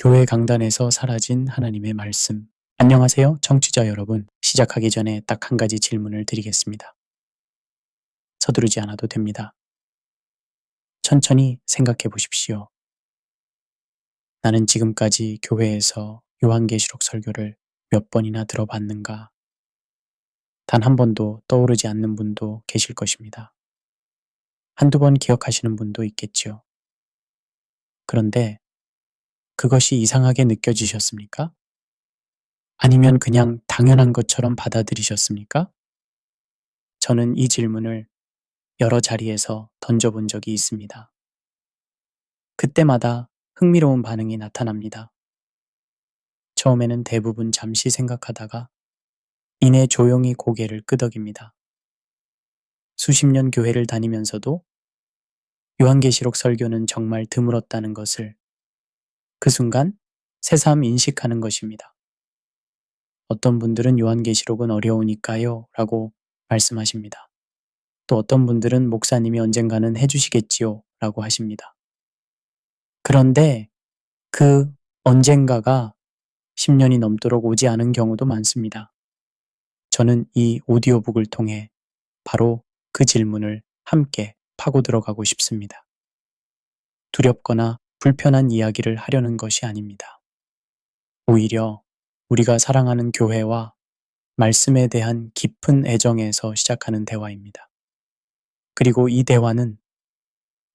교회 강단에서 사라진 하나님의 말씀. 안녕하세요, 청취자 여러분. 시작하기 전에 딱 한 가지 질문을 드리겠습니다. 서두르지 않아도 됩니다. 천천히 생각해 보십시오. 나는 지금까지 교회에서 요한계시록 설교를 몇 번이나 들어봤는가? 단 한 번도 떠오르지 않는 분도 계실 것입니다. 한두 번 기억하시는 분도 있겠지요. 그런데 그것이 이상하게 느껴지셨습니까? 아니면 그냥 당연한 것처럼 받아들이셨습니까? 저는 이 질문을 여러 자리에서 던져본 적이 있습니다. 그때마다 흥미로운 반응이 나타납니다. 처음에는 대부분 잠시 생각하다가 이내 조용히 고개를 끄덕입니다. 수십 년 교회를 다니면서도 요한계시록 설교는 정말 드물었다는 것을 그 순간 새삼 인식하는 것입니다. 어떤 분들은 요한계시록은 어려우니까요 라고 말씀하십니다. 또 어떤 분들은 목사님이 언젠가는 해주시겠지요 라고 하십니다. 그런데 그 언젠가가 10년이 넘도록 오지 않은 경우도 많습니다. 저는 이 오디오북을 통해 바로 그 질문을 함께 파고 들어가고 싶습니다. 두렵거나 불편한 이야기를 하려는 것이 아닙니다. 오히려 우리가 사랑하는 교회와 말씀에 대한 깊은 애정에서 시작하는 대화입니다. 그리고 이 대화는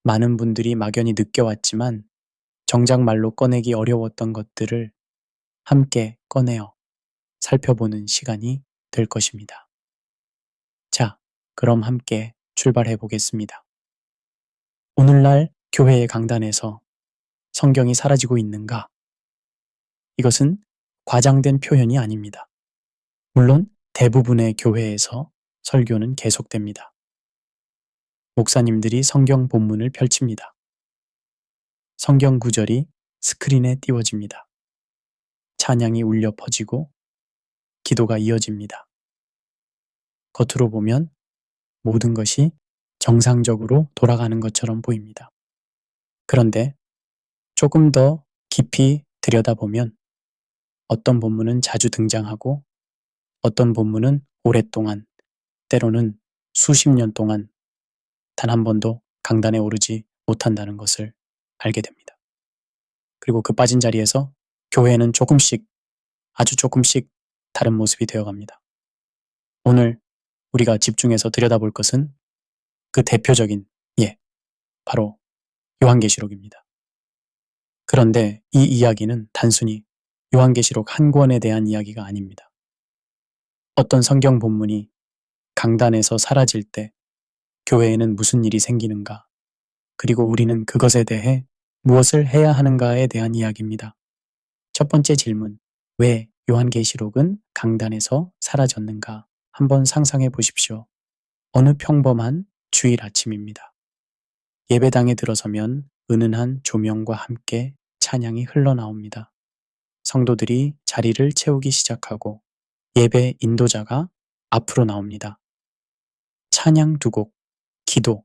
많은 분들이 막연히 느껴왔지만 정작 말로 꺼내기 어려웠던 것들을 함께 꺼내어 살펴보는 시간이 될 것입니다. 자, 그럼 함께 출발해 보겠습니다. 오늘날 교회의 강단에서 성경이 사라지고 있는가? 이것은 과장된 표현이 아닙니다. 물론 대부분의 교회에서 설교는 계속됩니다. 목사님들이 성경 본문을 펼칩니다. 성경 구절이 스크린에 띄워집니다. 찬양이 울려 퍼지고 기도가 이어집니다. 겉으로 보면 모든 것이 정상적으로 돌아가는 것처럼 보입니다. 그런데 조금 더 깊이 들여다보면 어떤 본문은 자주 등장하고 어떤 본문은 오랫동안, 때로는 수십 년 동안 단 한 번도 강단에 오르지 못한다는 것을 알게 됩니다. 그리고 그 빠진 자리에서 교회는 조금씩, 아주 조금씩 다른 모습이 되어갑니다. 오늘 우리가 집중해서 들여다볼 것은 그 대표적인 바로 요한계시록입니다. 그런데 이 이야기는 단순히 요한계시록 한 권에 대한 이야기가 아닙니다. 어떤 성경 본문이 강단에서 사라질 때 교회에는 무슨 일이 생기는가, 그리고 우리는 그것에 대해 무엇을 해야 하는가에 대한 이야기입니다. 첫 번째 질문, 왜 요한계시록은 강단에서 사라졌는가? 한번 상상해 보십시오. 어느 평범한 주일 아침입니다. 예배당에 들어서면 은은한 조명과 함께 찬양이 흘러나옵니다. 성도들이 자리를 채우기 시작하고 예배 인도자가 앞으로 나옵니다. 찬양 두 곡, 기도,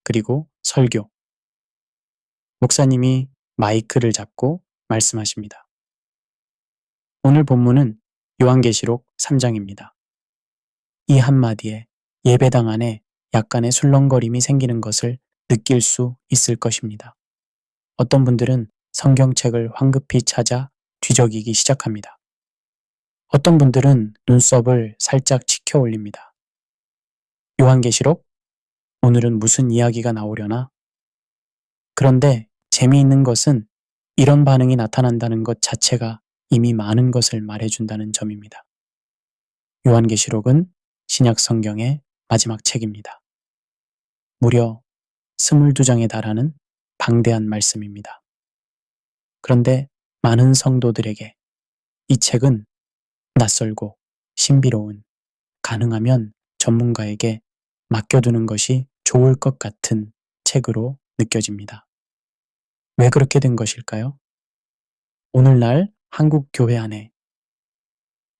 그리고 설교. 목사님이 마이크를 잡고 말씀하십니다. 오늘 본문은 요한계시록 3장입니다. 이 한마디에 예배당 안에 약간의 술렁거림이 생기는 것을 느낄 수 있을 것입니다. 어떤 분들은 성경책을 황급히 찾아 뒤적이기 시작합니다. 어떤 분들은 눈썹을 살짝 치켜 올립니다. 요한계시록? 오늘은 무슨 이야기가 나오려나? 그런데 재미있는 것은 이런 반응이 나타난다는 것 자체가 이미 많은 것을 말해준다는 점입니다. 요한계시록은 신약 성경의 마지막 책입니다. 무려 22장에 달하는 방대한 말씀입니다. 그런데 많은 성도들에게 이 책은 낯설고 신비로운, 가능하면 전문가에게 맡겨두는 것이 좋을 것 같은 책으로 느껴집니다. 왜 그렇게 된 것일까요? 오늘날 한국 교회 안에,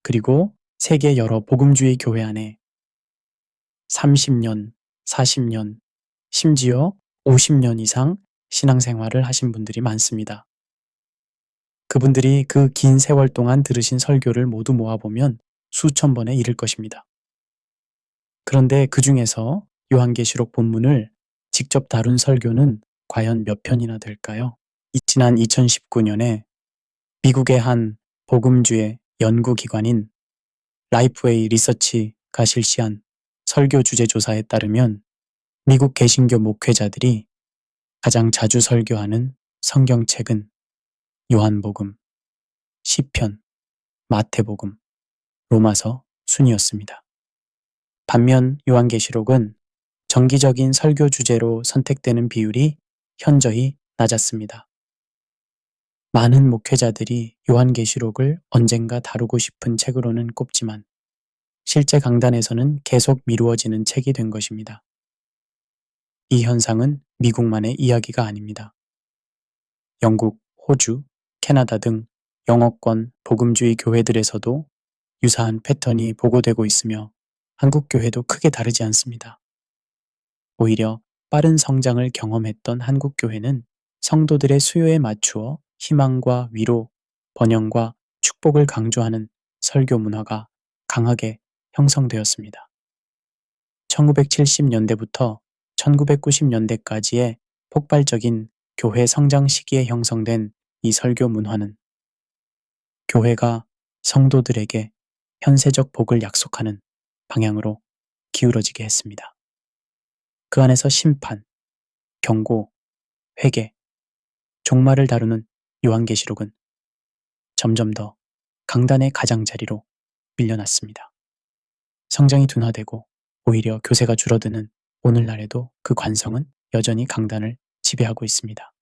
그리고 세계 여러 복음주의 교회 안에 30년, 40년, 심지어 50년 이상 신앙생활을 하신 분들이 많습니다. 그분들이 그 긴 세월 동안 들으신 설교를 모두 모아보면 수천 번에 이를 것입니다. 그런데 그 중에서 요한계시록 본문을 직접 다룬 설교는 과연 몇 편이나 될까요? 지난 2019년에 미국의 한 복음주의 연구기관인 라이프웨이 리서치가 실시한 설교 주제 조사에 따르면 미국 개신교 목회자들이 가장 자주 설교하는 성경책은 요한복음, 시편, 마태복음, 로마서 순이었습니다. 반면 요한계시록은 정기적인 설교 주제로 선택되는 비율이 현저히 낮았습니다. 많은 목회자들이 요한계시록을 언젠가 다루고 싶은 책으로는 꼽지만 실제 강단에서는 계속 미루어지는 책이 된 것입니다. 이 현상은 미국만의 이야기가 아닙니다. 영국, 호주, 캐나다 등 영어권 복음주의 교회들에서도 유사한 패턴이 보고되고 있으며 한국 교회도 크게 다르지 않습니다. 오히려 빠른 성장을 경험했던 한국 교회는 성도들의 수요에 맞추어 희망과 위로, 번영과 축복을 강조하는 설교 문화가 강하게 형성되었습니다. 1970년대부터 1990년대까지의 폭발적인 교회 성장 시기에 형성된 이 설교 문화는 교회가 성도들에게 현세적 복을 약속하는 방향으로 기울어지게 했습니다. 그 안에서 심판, 경고, 회개, 종말을 다루는 요한계시록은 점점 더 강단의 가장자리로 밀려났습니다. 성장이 둔화되고 오히려 교세가 줄어드는 오늘날에도 그 관성은 여전히 강단을 지배하고 있습니다.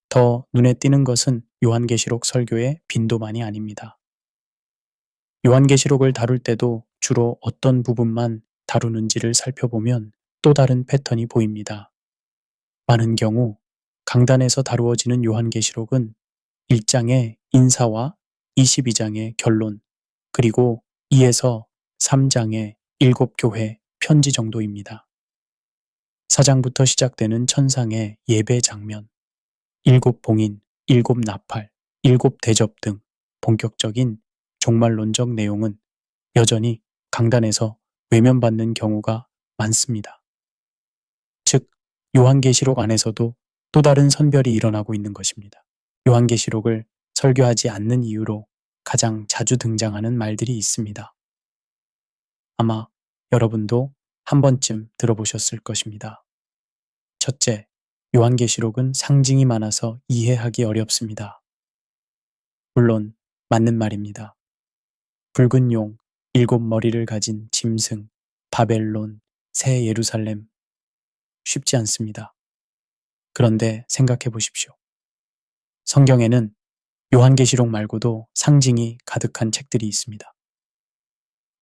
더 눈에 띄는 것은 요한계시록 설교의 빈도만이 아닙니다. 요한계시록을 다룰 때도 주로 어떤 부분만 다루는지를 살펴보면 또 다른 패턴이 보입니다. 많은 경우 강단에서 다루어지는 요한계시록은 1장의 인사와 22장의 결론, 그리고 2에서 3장의 7교회 편지 정도입니다. 4장부터 시작되는 천상의 예배 장면, 7봉인, 7나팔, 7대접 등 본격적인 종말론적 내용은 여전히 강단에서 외면받는 경우가 많습니다. 즉, 요한계시록 안에서도 또 다른 선별이 일어나고 있는 것입니다. 요한계시록을 설교하지 않는 이유로 가장 자주 등장하는 말들이 있습니다. 아마 여러분도 한 번쯤 들어보셨을 것입니다. 첫째, 요한계시록은 상징이 많아서 이해하기 어렵습니다. 물론 맞는 말입니다. 붉은 용, 7머리를 가진 짐승, 바벨론, 새 예루살렘, 쉽지 않습니다. 그런데 생각해 보십시오. 성경에는 요한계시록 말고도 상징이 가득한 책들이 있습니다.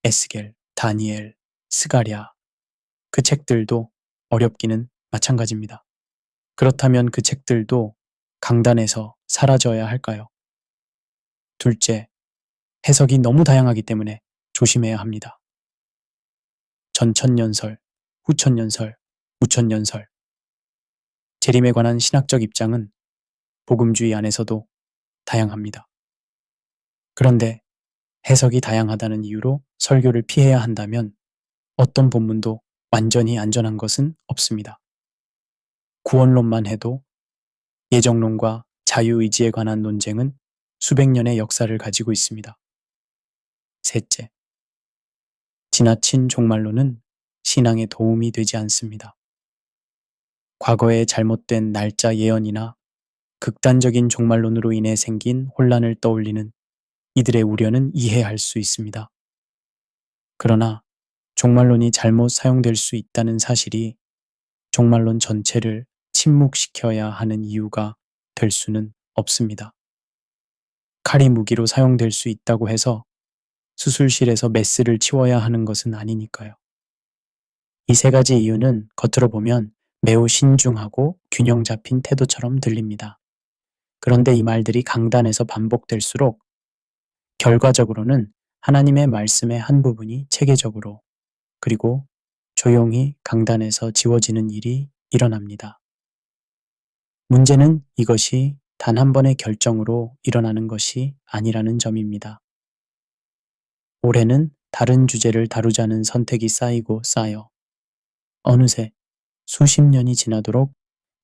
에스겔, 다니엘, 스가랴, 그 책들도 어렵기는 마찬가지입니다. 그렇다면 그 책들도 강단에서 사라져야 할까요? 둘째, 해석이 너무 다양하기 때문에 조심해야 합니다. 전천년설, 후천년설, 무천년설. 재림에 관한 신학적 입장은 복음주의 안에서도 다양합니다. 그런데 해석이 다양하다는 이유로 설교를 피해야 한다면 어떤 본문도 완전히 안전한 것은 없습니다. 구원론만 해도 예정론과 자유의지에 관한 논쟁은 수백 년의 역사를 가지고 있습니다. 셋째, 지나친 종말론은 신앙에 도움이 되지 않습니다. 과거의 잘못된 날짜 예언이나 극단적인 종말론으로 인해 생긴 혼란을 떠올리는 이들의 우려는 이해할 수 있습니다. 그러나 종말론이 잘못 사용될 수 있다는 사실이 종말론 전체를 침묵시켜야 하는 이유가 될 수는 없습니다. 칼이 무기로 사용될 수 있다고 해서 수술실에서 메스를 치워야 하는 것은 아니니까요. 이 세 가지 이유는 겉으로 보면 매우 신중하고 균형 잡힌 태도처럼 들립니다. 그런데 이 말들이 강단에서 반복될수록 결과적으로는 하나님의 말씀의 한 부분이 체계적으로 그리고 조용히 강단에서 지워지는 일이 일어납니다. 문제는 이것이 단 한 번의 결정으로 일어나는 것이 아니라는 점입니다. 올해는 다른 주제를 다루자는 선택이 쌓이고 쌓여 어느새 수십 년이 지나도록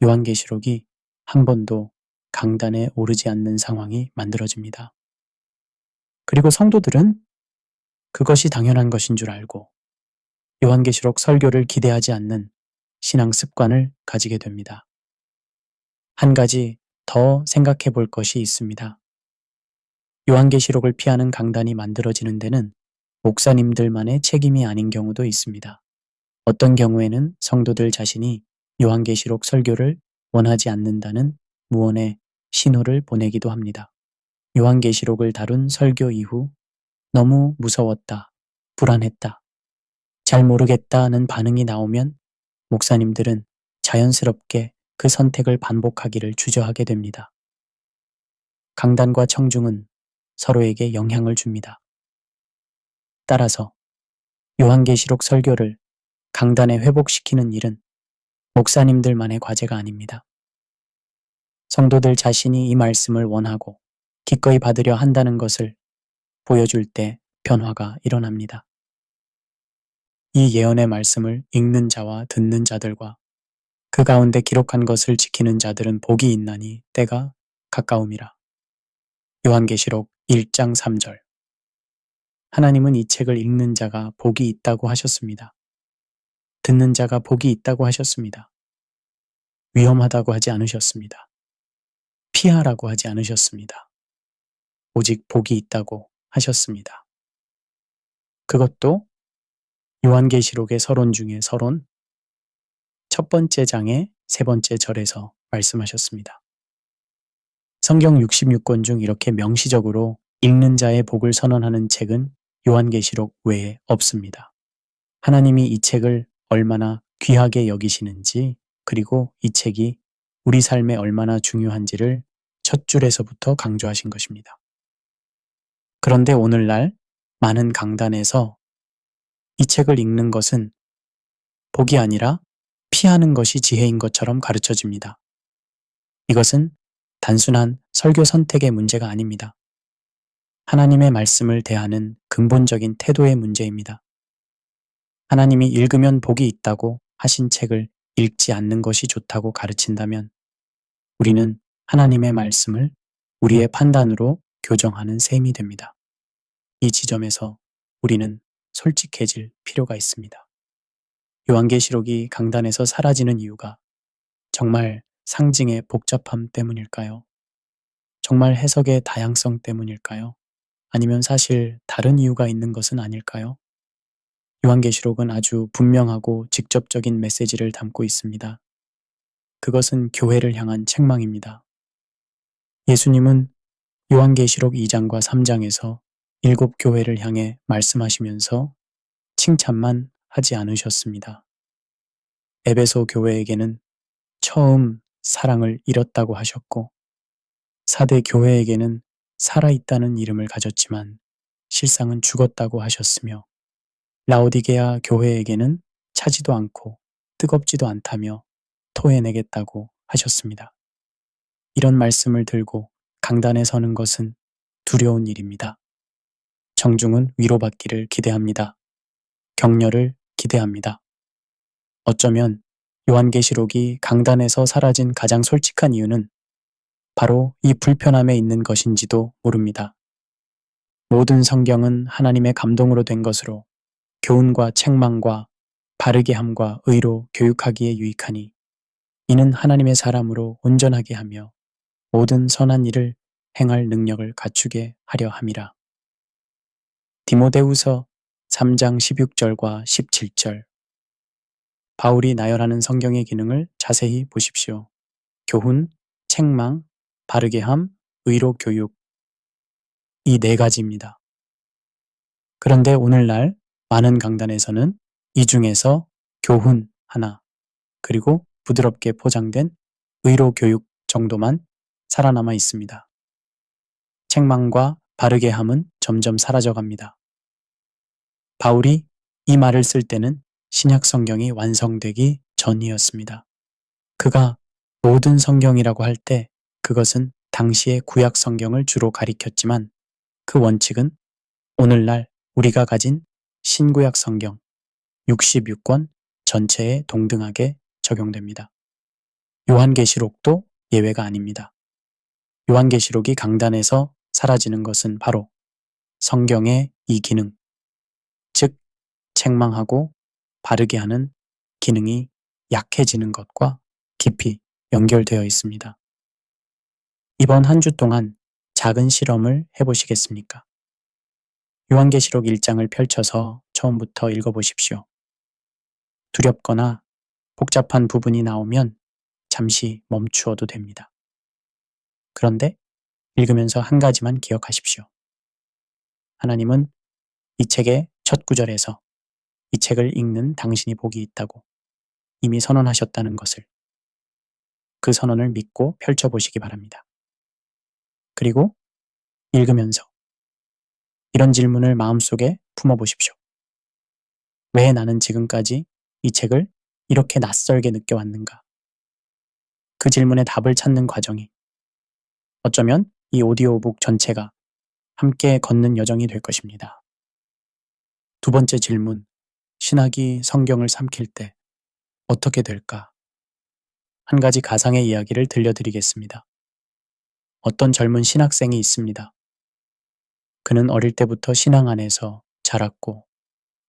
요한계시록이 한 번도 강단에 오르지 않는 상황이 만들어집니다. 그리고 성도들은 그것이 당연한 것인 줄 알고 요한계시록 설교를 기대하지 않는 신앙 습관을 가지게 됩니다. 한 가지 더 생각해 볼 것이 있습니다. 요한계시록을 피하는 강단이 만들어지는 데는 목사님들만의 책임이 아닌 경우도 있습니다. 어떤 경우에는 성도들 자신이 요한계시록 설교를 원하지 않는다는 무언의 신호를 보내기도 합니다. 요한계시록을 다룬 설교 이후 너무 무서웠다, 불안했다, 잘 모르겠다는 반응이 나오면 목사님들은 자연스럽게 그 선택을 반복하기를 주저하게 됩니다. 강단과 청중은 서로에게 영향을 줍니다. 따라서 요한계시록 설교를 강단에 회복시키는 일은 목사님들만의 과제가 아닙니다. 성도들 자신이 이 말씀을 원하고 기꺼이 받으려 한다는 것을 보여줄 때 변화가 일어납니다. 이 예언의 말씀을 읽는 자와 듣는 자들과 그 가운데 기록한 것을 지키는 자들은 복이 있나니 때가 가까움이라. 요한계시록 1장 3절. 하나님은 이 책을 읽는 자가 복이 있다고 하셨습니다. 듣는 자가 복이 있다고 하셨습니다. 위험하다고 하지 않으셨습니다. 피하라고 하지 않으셨습니다. 오직 복이 있다고 하셨습니다. 그것도 요한계시록의 서론 중에 서론 첫 번째 장의 세 번째 절에서 말씀하셨습니다. 성경 66권 중 이렇게 명시적으로 읽는 자의 복을 선언하는 책은 요한계시록 외에 없습니다. 하나님이 이 책을 얼마나 귀하게 여기시는지, 그리고 이 책이 우리 삶에 얼마나 중요한지를 첫 줄에서부터 강조하신 것입니다. 그런데 오늘날 많은 강단에서 이 책을 읽는 것은 복이 아니라 피하는 것이 지혜인 것처럼 가르쳐집니다. 이것은 단순한 설교 선택의 문제가 아닙니다. 하나님의 말씀을 대하는 근본적인 태도의 문제입니다. 하나님이 읽으면 복이 있다고 하신 책을 읽지 않는 것이 좋다고 가르친다면 우리는 하나님의 말씀을 우리의 판단으로 교정하는 셈이 됩니다. 이 지점에서 우리는 솔직해질 필요가 있습니다. 요한계시록이 강단에서 사라지는 이유가 정말 상징의 복잡함 때문일까요? 정말 해석의 다양성 때문일까요? 아니면 사실 다른 이유가 있는 것은 아닐까요? 요한계시록은 아주 분명하고 직접적인 메시지를 담고 있습니다. 그것은 교회를 향한 책망입니다. 예수님은 요한계시록 2장과 3장에서 7교회를 향해 말씀하시면서 칭찬만 하지 않으셨습니다. 에베소 교회에게는 처음 사랑을 잃었다고 하셨고, 사대 교회에게는 살아있다는 이름을 가졌지만 실상은 죽었다고 하셨으며, 라오디게아 교회에게는 차지도 않고 뜨겁지도 않다며 토해내겠다고 하셨습니다. 이런 말씀을 들고 강단에 서는 것은 두려운 일입니다. 청중은 위로받기를 기대합니다. 격려를 기대합니다. 어쩌면 요한계시록이 강단에서 사라진 가장 솔직한 이유는 바로 이 불편함에 있는 것인지도 모릅니다. 모든 성경은 하나님의 감동으로 된 것으로 교훈과 책망과 바르게 함과 의로 교육하기에 유익하니 이는 하나님의 사람으로 온전하게 하며 모든 선한 일을 행할 능력을 갖추게 하려 함이라. 디모데후서 3장 16절과 17절. 바울이 나열하는 성경의 기능을 자세히 보십시오. 교훈, 책망, 바르게 함, 의로 교육. 이 네 가지입니다. 그런데 오늘날 많은 강단에서는 이 중에서 교훈 하나, 그리고 부드럽게 포장된 의로 교육 정도만 살아남아 있습니다. 책망과 바르게 함은 점점 사라져갑니다. 바울이 이 말을 쓸 때는 신약 성경이 완성되기 전이었습니다. 그가 모든 성경이라고 할 때 그것은 당시의 구약 성경을 주로 가리켰지만 그 원칙은 오늘날 우리가 가진 신구약 성경 66권 전체에 동등하게 적용됩니다. 요한계시록도 예외가 아닙니다. 요한계시록이 강단에서 사라지는 것은 바로 성경의 이 기능, 즉 책망하고 바르게 하는 기능이 약해지는 것과 깊이 연결되어 있습니다. 이번 한 주 동안 작은 실험을 해보시겠습니까? 요한계시록 1장을 펼쳐서 처음부터 읽어보십시오. 두렵거나 복잡한 부분이 나오면 잠시 멈추어도 됩니다. 그런데 읽으면서 한 가지만 기억하십시오. 하나님은 이 책의 첫 구절에서 이 책을 읽는 당신이 복이 있다고 이미 선언하셨다는 것을, 그 선언을 믿고 펼쳐보시기 바랍니다. 그리고 읽으면서 이런 질문을 마음속에 품어보십시오. 왜 나는 지금까지 이 책을 이렇게 낯설게 느껴왔는가? 그 질문에 답을 찾는 과정이 어쩌면 이 오디오북 전체가 함께 걷는 여정이 될 것입니다. 두 번째 질문, 신학이 성경을 삼킬 때 어떻게 될까? 한 가지 가상의 이야기를 들려드리겠습니다. 어떤 젊은 신학생이 있습니다. 그는 어릴 때부터 신앙 안에서 자랐고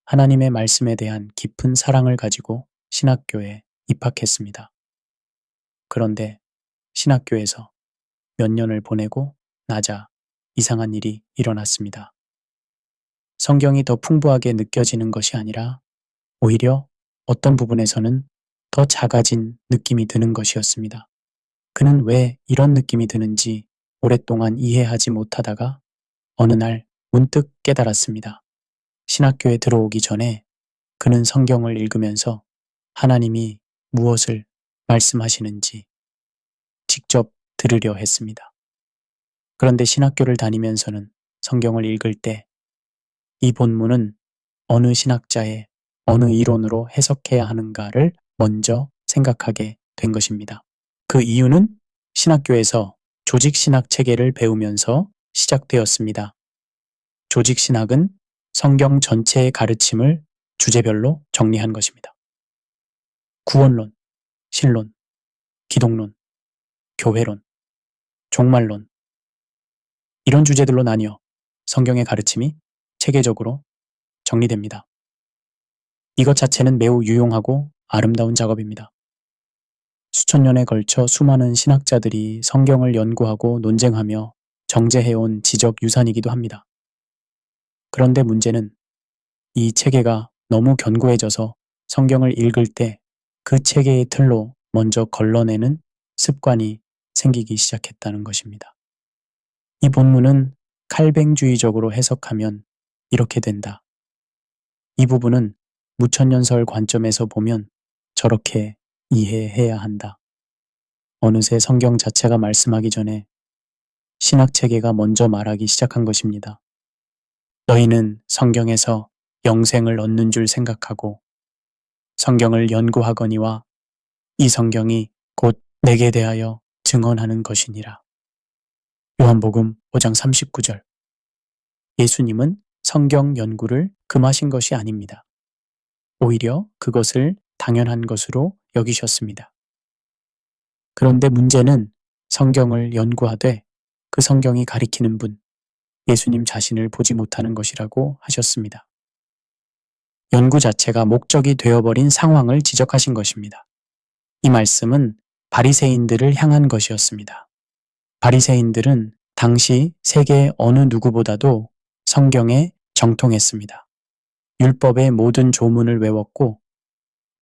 하나님의 말씀에 대한 깊은 사랑을 가지고 신학교에 입학했습니다. 그런데 신학교에서 몇 년을 보내고 나자 이상한 일이 일어났습니다. 성경이 더 풍부하게 느껴지는 것이 아니라 오히려 어떤 부분에서는 더 작아진 느낌이 드는 것이었습니다. 그는 왜 이런 느낌이 드는지 오랫동안 이해하지 못하다가 어느 날 문득 깨달았습니다. 신학교에 들어오기 전에 그는 성경을 읽으면서 하나님이 무엇을 말씀하시는지 직접 들으려 했습니다. 그런데 신학교를 다니면서는 성경을 읽을 때 이 본문은 어느 신학자의 어느 이론으로 해석해야 하는가를 먼저 생각하게 된 것입니다. 그 이유는 신학교에서 조직신학 체계를 배우면서 시작되었습니다. 조직신학은 성경 전체의 가르침을 주제별로 정리한 것입니다. 구원론, 신론, 기독론, 교회론, 종말론, 이런 주제들로 나뉘어 성경의 가르침이 체계적으로 정리됩니다. 이것 자체는 매우 유용하고 아름다운 작업입니다. 수천 년에 걸쳐 수많은 신학자들이 성경을 연구하고 논쟁하며 정제해온 지적 유산이기도 합니다. 그런데 문제는 이 체계가 너무 견고해져서 성경을 읽을 때 그 체계의 틀로 먼저 걸러내는 습관이 생기기 시작했다는 것입니다. 이 본문은 칼뱅주의적으로 해석하면 이렇게 된다. 이 부분은 무천년설 관점에서 보면 저렇게 이해해야 한다. 어느새 성경 자체가 말씀하기 전에 신학체계가 먼저 말하기 시작한 것입니다. 너희는 성경에서 영생을 얻는 줄 생각하고 성경을 연구하거니와 이 성경이 곧 내게 대하여 증언하는 것이니라. 요한복음 5장 39절. 예수님은 성경 연구를 금하신 것이 아닙니다. 오히려 그것을 당연한 것으로 여기셨습니다. 그런데 문제는 성경을 연구하되 그 성경이 가리키는 분, 예수님 자신을 보지 못하는 것이라고 하셨습니다. 연구 자체가 목적이 되어버린 상황을 지적하신 것입니다. 이 말씀은 바리새인들을 향한 것이었습니다. 바리새인들은 당시 세계 어느 누구보다도 성경에 정통했습니다. 율법의 모든 조문을 외웠고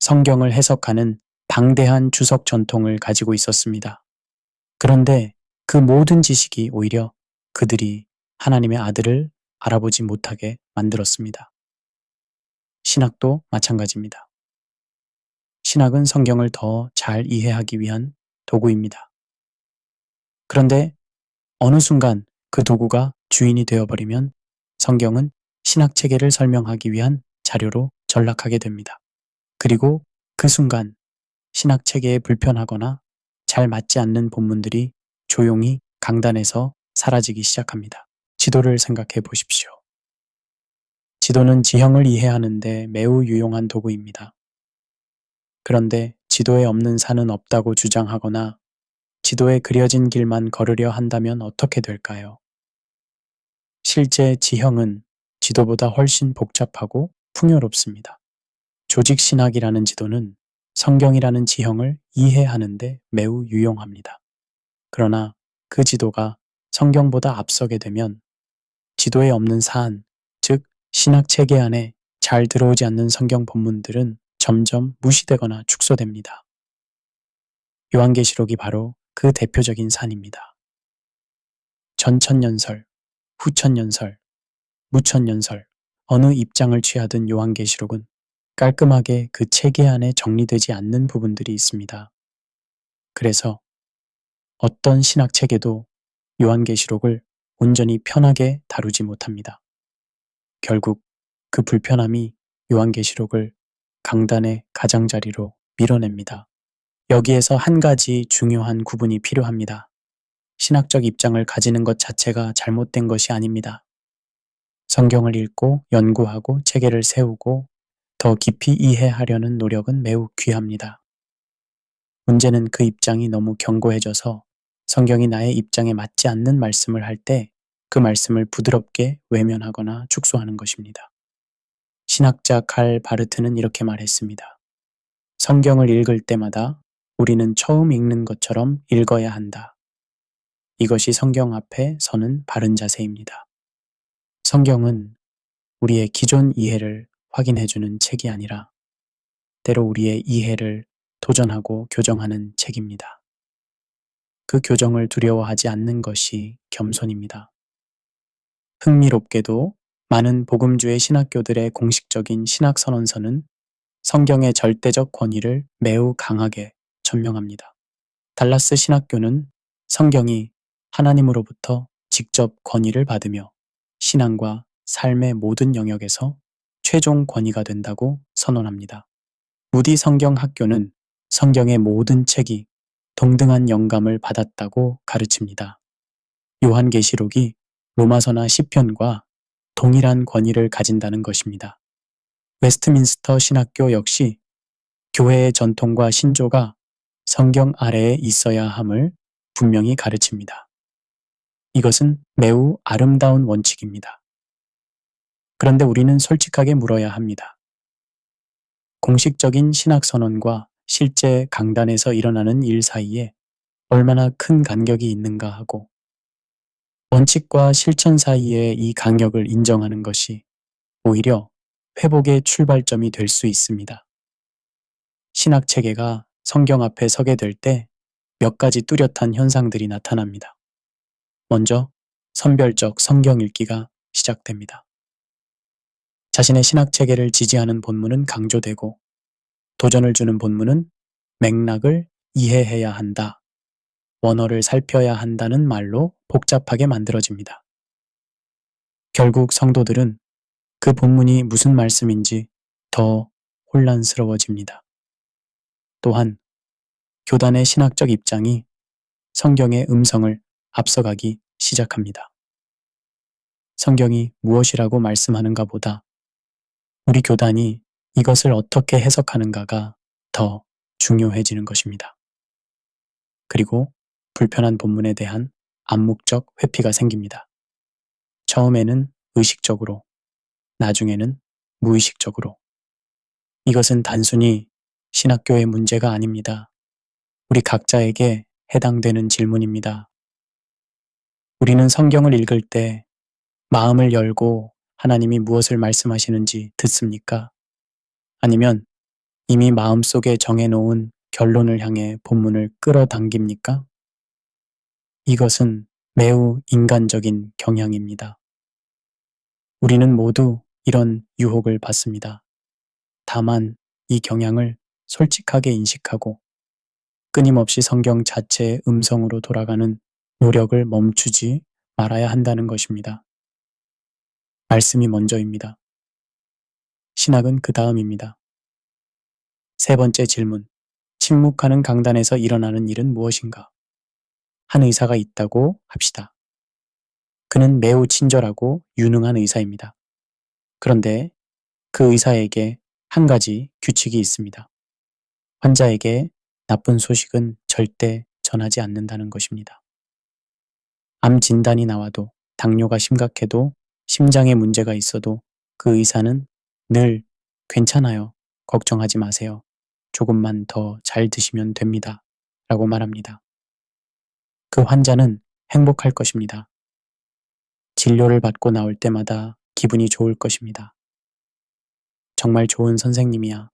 성경을 해석하는 방대한 주석 전통을 가지고 있었습니다. 그런데 그 모든 지식이 오히려 그들이 하나님의 아들을 알아보지 못하게 만들었습니다. 신학도 마찬가지입니다. 신학은 성경을 더 잘 이해하기 위한 도구입니다. 그런데 어느 순간 그 도구가 주인이 되어버리면 성경은 신학 체계를 설명하기 위한 자료로 전락하게 됩니다. 그리고 그 순간 신학 체계에 불편하거나 잘 맞지 않는 본문들이 조용히 강단에서 사라지기 시작합니다. 지도를 생각해 보십시오. 지도는 지형을 이해하는데 매우 유용한 도구입니다. 그런데 지도에 없는 산은 없다고 주장하거나 지도에 그려진 길만 걸으려 한다면 어떻게 될까요? 실제 지형은 지도보다 훨씬 복잡하고 풍요롭습니다. 조직신학이라는 지도는 성경이라는 지형을 이해하는데 매우 유용합니다. 그러나 그 지도가 성경보다 앞서게 되면 지도에 없는 사안, 즉 신학 체계 안에 잘 들어오지 않는 성경 본문들은 점점 무시되거나 축소됩니다. 요한계시록이 바로 그 대표적인 산입니다. 전천년설, 후천년설, 무천년설, 어느 입장을 취하든 요한계시록은 깔끔하게 그 체계 안에 정리되지 않는 부분들이 있습니다. 그래서 어떤 신학 체계도 요한계시록을 온전히 편하게 다루지 못합니다. 결국 그 불편함이 요한계시록을 강단의 가장자리로 밀어냅니다. 여기에서 한 가지 중요한 구분이 필요합니다. 신학적 입장을 가지는 것 자체가 잘못된 것이 아닙니다. 성경을 읽고 연구하고 체계를 세우고 더 깊이 이해하려는 노력은 매우 귀합니다. 문제는 그 입장이 너무 견고해져서 성경이 나의 입장에 맞지 않는 말씀을 할 때 그 말씀을 부드럽게 외면하거나 축소하는 것입니다. 신학자 칼 바르트는 이렇게 말했습니다. 성경을 읽을 때마다 우리는 처음 읽는 것처럼 읽어야 한다. 이것이 성경 앞에 서는 바른 자세입니다. 성경은 우리의 기존 이해를 확인해주는 책이 아니라 때로 우리의 이해를 도전하고 교정하는 책입니다. 그 교정을 두려워하지 않는 것이 겸손입니다. 흥미롭게도 많은 복음주의 신학교들의 공식적인 신학선언서는 성경의 절대적 권위를 매우 강하게 천명합니다. 달라스 신학교는 성경이 하나님으로부터 직접 권위를 받으며 신앙과 삶의 모든 영역에서 최종 권위가 된다고 선언합니다. 무디 성경학교는 성경의 모든 책이 동등한 영감을 받았다고 가르칩니다. 요한계시록이 로마서나 시편과 동일한 권위를 가진다는 것입니다. 웨스트민스터 신학교 역시 교회의 전통과 신조가 성경 아래에 있어야 함을 분명히 가르칩니다. 이것은 매우 아름다운 원칙입니다. 그런데 우리는 솔직하게 물어야 합니다. 공식적인 신학선언과 실제 강단에서 일어나는 일 사이에 얼마나 큰 간격이 있는가 하고 원칙과 실천 사이에 이 간격을 인정하는 것이 오히려 회복의 출발점이 될 수 있습니다. 신학 체계가 성경 앞에 서게 될 때 몇 가지 뚜렷한 현상들이 나타납니다. 먼저 선별적 성경 읽기가 시작됩니다. 자신의 신학 체계를 지지하는 본문은 강조되고 도전을 주는 본문은 맥락을 이해해야 한다, 원어를 살펴야 한다는 말로 복잡하게 만들어집니다. 결국 성도들은 그 본문이 무슨 말씀인지 더 혼란스러워집니다. 또한 교단의 신학적 입장이 성경의 음성을 앞서가기 시작합니다. 성경이 무엇이라고 말씀하는가 보다 우리 교단이 이것을 어떻게 해석하는가가 더 중요해지는 것입니다. 그리고 불편한 본문에 대한 암묵적 회피가 생깁니다. 처음에는 의식적으로, 나중에는 무의식적으로. 이것은 단순히 신학교의 문제가 아닙니다. 우리 각자에게 해당되는 질문입니다. 우리는 성경을 읽을 때 마음을 열고 하나님이 무엇을 말씀하시는지 듣습니까? 아니면 이미 마음속에 정해놓은 결론을 향해 본문을 끌어당깁니까? 이것은 매우 인간적인 경향입니다. 우리는 모두 이런 유혹을 받습니다. 다만 이 경향을 솔직하게 인식하고 끊임없이 성경 자체의 음성으로 돌아가는 노력을 멈추지 말아야 한다는 것입니다. 말씀이 먼저입니다. 신학은 그 다음입니다. 세 번째 질문, 침묵하는 강단에서 일어나는 일은 무엇인가? 한 의사가 있다고 합시다. 그는 매우 친절하고 유능한 의사입니다. 그런데 그 의사에게 한 가지 규칙이 있습니다. 환자에게 나쁜 소식은 절대 전하지 않는다는 것입니다. 암 진단이 나와도, 당뇨가 심각해도, 심장에 문제가 있어도 그 의사는 늘 괜찮아요. 걱정하지 마세요. 조금만 더 잘 드시면 됩니다. 라고 말합니다. 그 환자는 행복할 것입니다. 진료를 받고 나올 때마다 기분이 좋을 것입니다. 정말 좋은 선생님이야.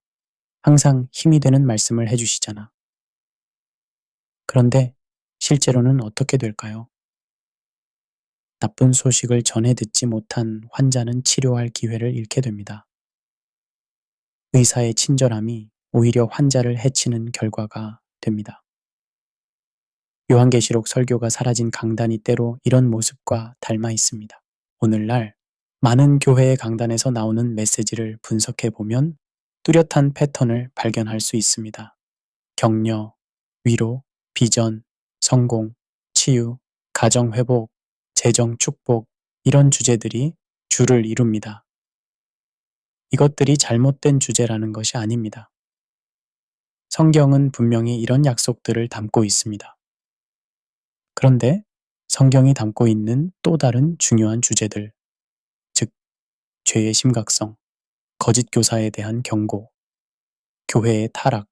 항상 힘이 되는 말씀을 해주시잖아. 그런데 실제로는 어떻게 될까요? 나쁜 소식을 전해 듣지 못한 환자는 치료할 기회를 잃게 됩니다. 의사의 친절함이 오히려 환자를 해치는 결과가 됩니다. 요한계시록 설교가 사라진 강단이 때로 이런 모습과 닮아 있습니다. 오늘날 많은 교회의 강단에서 나오는 메시지를 분석해 보면 뚜렷한 패턴을 발견할 수 있습니다. 격려, 위로, 비전, 성공, 치유, 가정 회복, 재정 축복, 이런 주제들이 주를 이룹니다. 이것들이 잘못된 주제라는 것이 아닙니다. 성경은 분명히 이런 약속들을 담고 있습니다. 그런데 성경이 담고 있는 또 다른 중요한 주제들, 즉, 죄의 심각성, 거짓 교사에 대한 경고, 교회의 타락,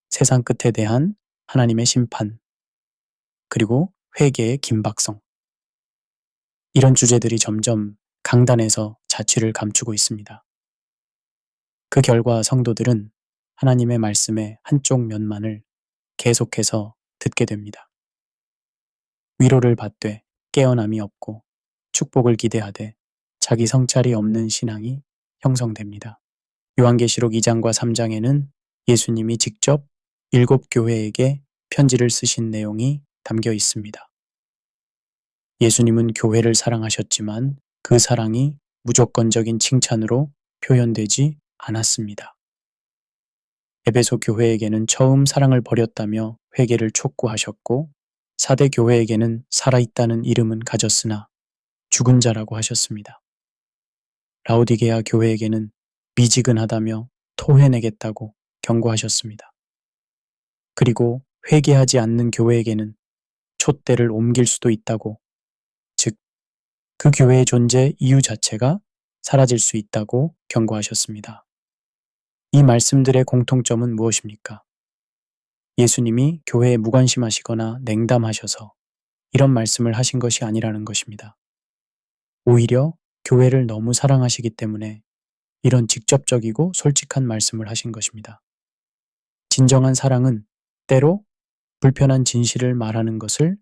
세상 끝에 대한 하나님의 심판, 그리고 회개의 긴박성. 이런 주제들이 점점 강단에서 자취를 감추고 있습니다. 그 결과 성도들은 하나님의 말씀의 한쪽 면만을 계속해서 듣게 됩니다. 위로를 받되 깨어남이 없고 축복을 기대하되 자기 성찰이 없는 신앙이 형성됩니다. 요한계시록 2장과 3장에는 예수님이 직접 7교회에게 편지를 쓰신 내용이 담겨 있습니다. 예수님은 교회를 사랑하셨지만 그 사랑이 무조건적인 칭찬으로 표현되지 않았습니다. 에베소 교회에게는 처음 사랑을 버렸다며 회개를 촉구하셨고, 사대 교회에게는 살아있다는 이름은 가졌으나 죽은 자라고 하셨습니다. 라오디게아 교회에게는 미지근하다며 토해내겠다고 경고하셨습니다. 그리고 회개하지 않는 교회에게는 촛대를 옮길 수도 있다고, 즉, 그 교회의 존재 이유 자체가 사라질 수 있다고 경고하셨습니다. 이 말씀들의 공통점은 무엇입니까? 예수님이 교회에 무관심하시거나 냉담하셔서 이런 말씀을 하신 것이 아니라는 것입니다. 오히려 교회를 너무 사랑하시기 때문에 이런 직접적이고 솔직한 말씀을 하신 것입니다. 진정한 사랑은 때로 불편한 진실을 말하는 것을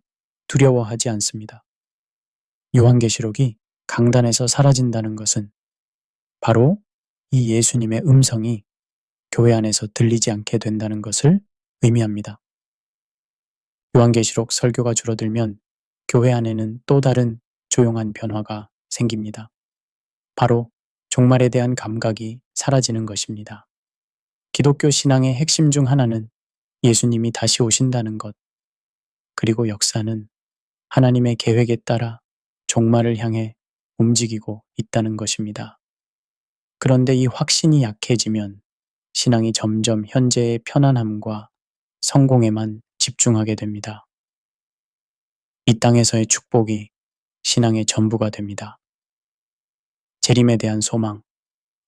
두려워하지 않습니다. 요한계시록이 강단에서 사라진다는 것은 바로 이 예수님의 음성이 교회 안에서 들리지 않게 된다는 것을 의미합니다. 요한계시록 설교가 줄어들면 교회 안에는 또 다른 조용한 변화가 생깁니다. 바로 종말에 대한 감각이 사라지는 것입니다. 기독교 신앙의 핵심 중 하나는 예수님이 다시 오신다는 것, 그리고 역사는 하나님의 계획에 따라 종말을 향해 움직이고 있다는 것입니다. 그런데 이 확신이 약해지면 신앙이 점점 현재의 편안함과 성공에만 집중하게 됩니다. 이 땅에서의 축복이 신앙의 전부가 됩니다. 재림에 대한 소망,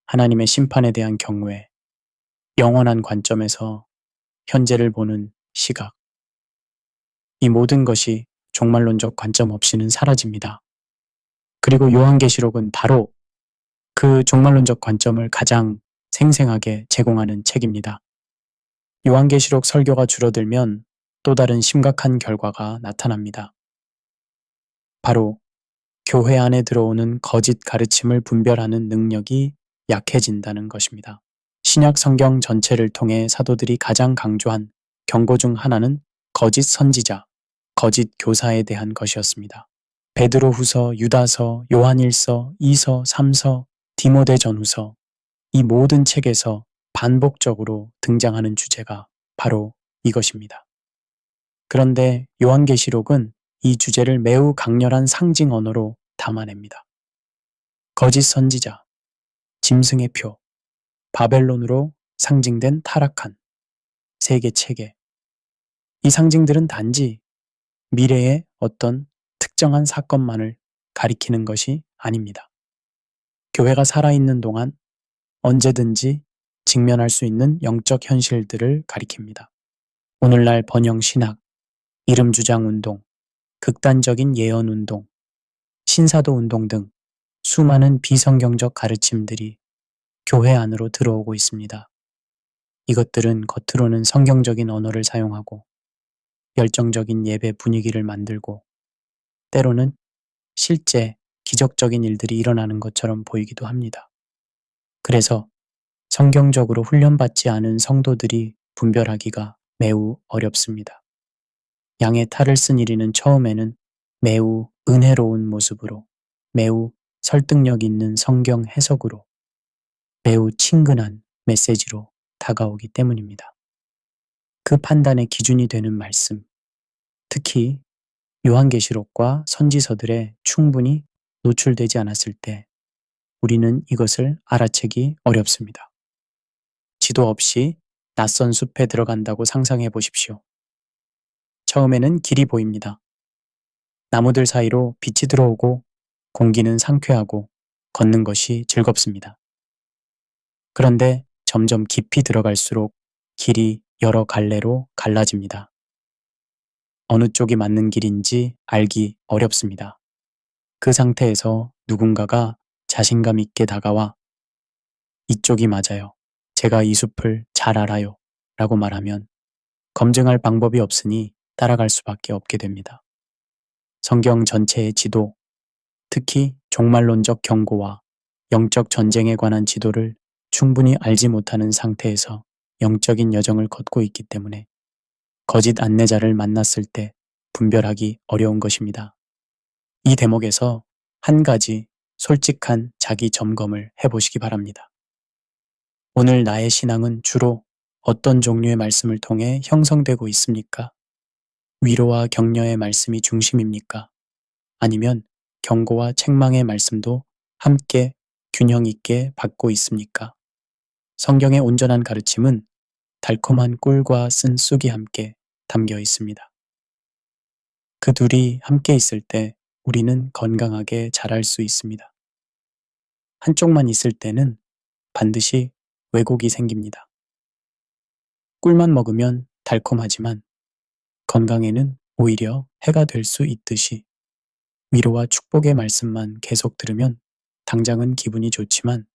하나님의 심판에 대한 경외, 영원한 관점에서 현재를 보는 시각. 이 모든 것이 종말론적 관점 없이는 사라집니다. 그리고 요한계시록은 바로 그 종말론적 관점을 가장 생생하게 제공하는 책입니다. 요한계시록 설교가 줄어들면 또 다른 심각한 결과가 나타납니다. 바로 교회 안에 들어오는 거짓 가르침을 분별하는 능력이 약해진다는 것입니다. 신약 성경 전체를 통해 사도들이 가장 강조한 경고 중 하나는 거짓 선지자, 거짓 교사에 대한 것이었습니다. 베드로후서, 유다서, 요한일서, 2서, 3서, 디모데전후서, 이 모든 책에서 반복적으로 등장하는 주제가 바로 이것입니다. 그런데 요한계시록은 이 주제를 매우 강렬한 상징 언어로 담아냅니다. 거짓 선지자, 짐승의 표, 바벨론으로 상징된 타락한 세계 체계. 이 상징들은 단지 미래의 어떤 특정한 사건만을 가리키는 것이 아닙니다. 교회가 살아있는 동안 언제든지 직면할 수 있는 영적 현실들을 가리킵니다. 오늘날 번영 신학, 이름 주장 운동, 극단적인 예언 운동, 신사도 운동 등 수많은 비성경적 가르침들이 교회 안으로 들어오고 있습니다. 이것들은 겉으로는 성경적인 언어를 사용하고 열정적인 예배 분위기를 만들고 때로는 실제 기적적인 일들이 일어나는 것처럼 보이기도 합니다. 그래서 성경적으로 훈련받지 않은 성도들이 분별하기가 매우 어렵습니다. 양의 탈을 쓴 이리는 처음에는 매우 은혜로운 모습으로, 매우 설득력 있는 성경 해석으로, 매우 친근한 메시지로 다가오기 때문입니다. 그 판단의 기준이 되는 말씀, 특히 요한계시록과 선지서들에 충분히 노출되지 않았을 때 우리는 이것을 알아채기 어렵습니다. 지도 없이 낯선 숲에 들어간다고 상상해 보십시오. 처음에는 길이 보입니다. 나무들 사이로 빛이 들어오고 공기는 상쾌하고 걷는 것이 즐겁습니다. 그런데 점점 깊이 들어갈수록 길이 여러 갈래로 갈라집니다. 어느 쪽이 맞는 길인지 알기 어렵습니다. 그 상태에서 누군가가 자신감 있게 다가와 이쪽이 맞아요. 제가 이 숲을 잘 알아요. 라고 말하면 검증할 방법이 없으니 따라갈 수밖에 없게 됩니다. 성경 전체의 지도, 특히 종말론적 경고와 영적 전쟁에 관한 지도를 충분히 알지 못하는 상태에서 영적인 여정을 걷고 있기 때문에 거짓 안내자를 만났을 때 분별하기 어려운 것입니다. 이 대목에서 한 가지 솔직한 자기 점검을 해보시기 바랍니다. 오늘 나의 신앙은 주로 어떤 종류의 말씀을 통해 형성되고 있습니까? 위로와 격려의 말씀이 중심입니까? 아니면 경고와 책망의 말씀도 함께 균형 있게 받고 있습니까? 성경의 온전한 가르침은 달콤한 꿀과 쓴 쑥이 함께 담겨 있습니다. 그 둘이 함께 있을 때 우리는 건강하게 자랄 수 있습니다. 한쪽만 있을 때는 반드시 왜곡이 생깁니다. 꿀만 먹으면 달콤하지만 건강에는 오히려 해가 될 수 있듯이 위로와 축복의 말씀만 계속 들으면 당장은 기분이 좋지만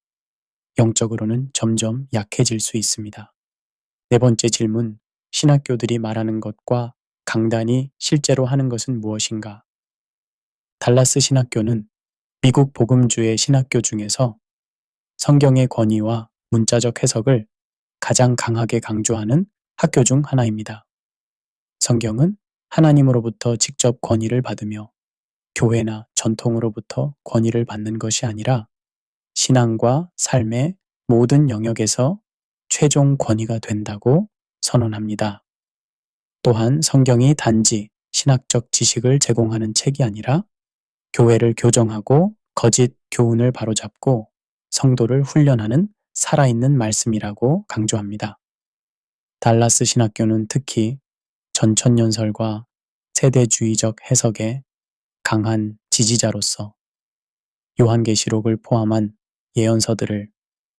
영적으로는 점점 약해질 수 있습니다. 네 번째 질문, 신학교들이 말하는 것과 강단이 실제로 하는 것은 무엇인가? 달라스 신학교는 미국 복음주의 신학교 중에서 성경의 권위와 문자적 해석을 가장 강하게 강조하는 학교 중 하나입니다. 성경은 하나님으로부터 직접 권위를 받으며 교회나 전통으로부터 권위를 받는 것이 아니라 신앙과 삶의 모든 영역에서 최종 권위가 된다고 선언합니다. 또한 성경이 단지 신학적 지식을 제공하는 책이 아니라 교회를 교정하고 거짓 교훈을 바로잡고 성도를 훈련하는 살아있는 말씀이라고 강조합니다. 달라스 신학교는 특히 전천년설과 세대주의적 해석에 강한 지지자로서 요한계시록을 포함한 예언서들을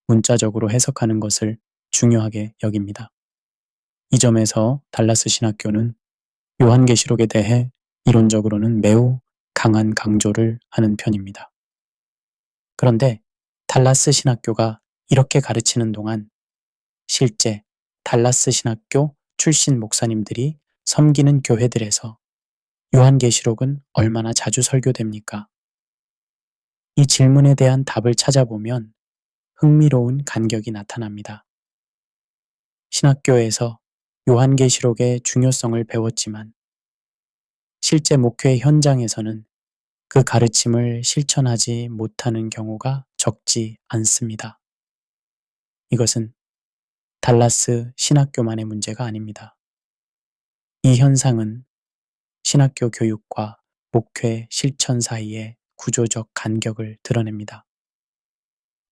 문자적으로 해석하는 것을 중요하게 여깁니다. 이 점에서 달라스 신학교는 요한계시록에 대해 이론적으로는 매우 강한 강조를 하는 편입니다. 그런데 달라스 신학교가 이렇게 가르치는 동안 실제 달라스 신학교 출신 목사님들이 섬기는 교회들에서 요한계시록은 얼마나 자주 설교됩니까? 이 질문에 대한 답을 찾아보면 흥미로운 간격이 나타납니다. 신학교에서 요한계시록의 중요성을 배웠지만 실제 목회 현장에서는 그 가르침을 실천하지 못하는 경우가 적지 않습니다. 이것은 달라스 신학교만의 문제가 아닙니다. 이 현상은 신학교 교육과 목회 실천 사이의 구조적 간격을 드러냅니다.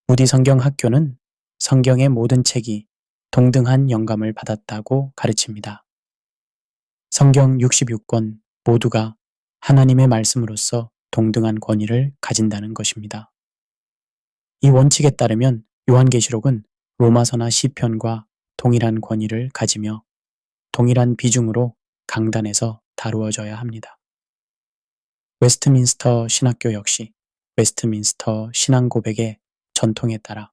무디 성경 학교는 성경의 모든 책이 동등한 영감을 받았다고 가르칩니다. 성경 66권 모두가 하나님의 말씀으로서 동등한 권위를 가진다는 것입니다. 이 원칙에 따르면 요한계시록은 로마서나 시편과 동일한 권위를 가지며 동일한 비중으로 강단에서 다루어져야 합니다. 웨스트민스터 신학교 역시 웨스트민스터 신앙 고백의 전통에 따라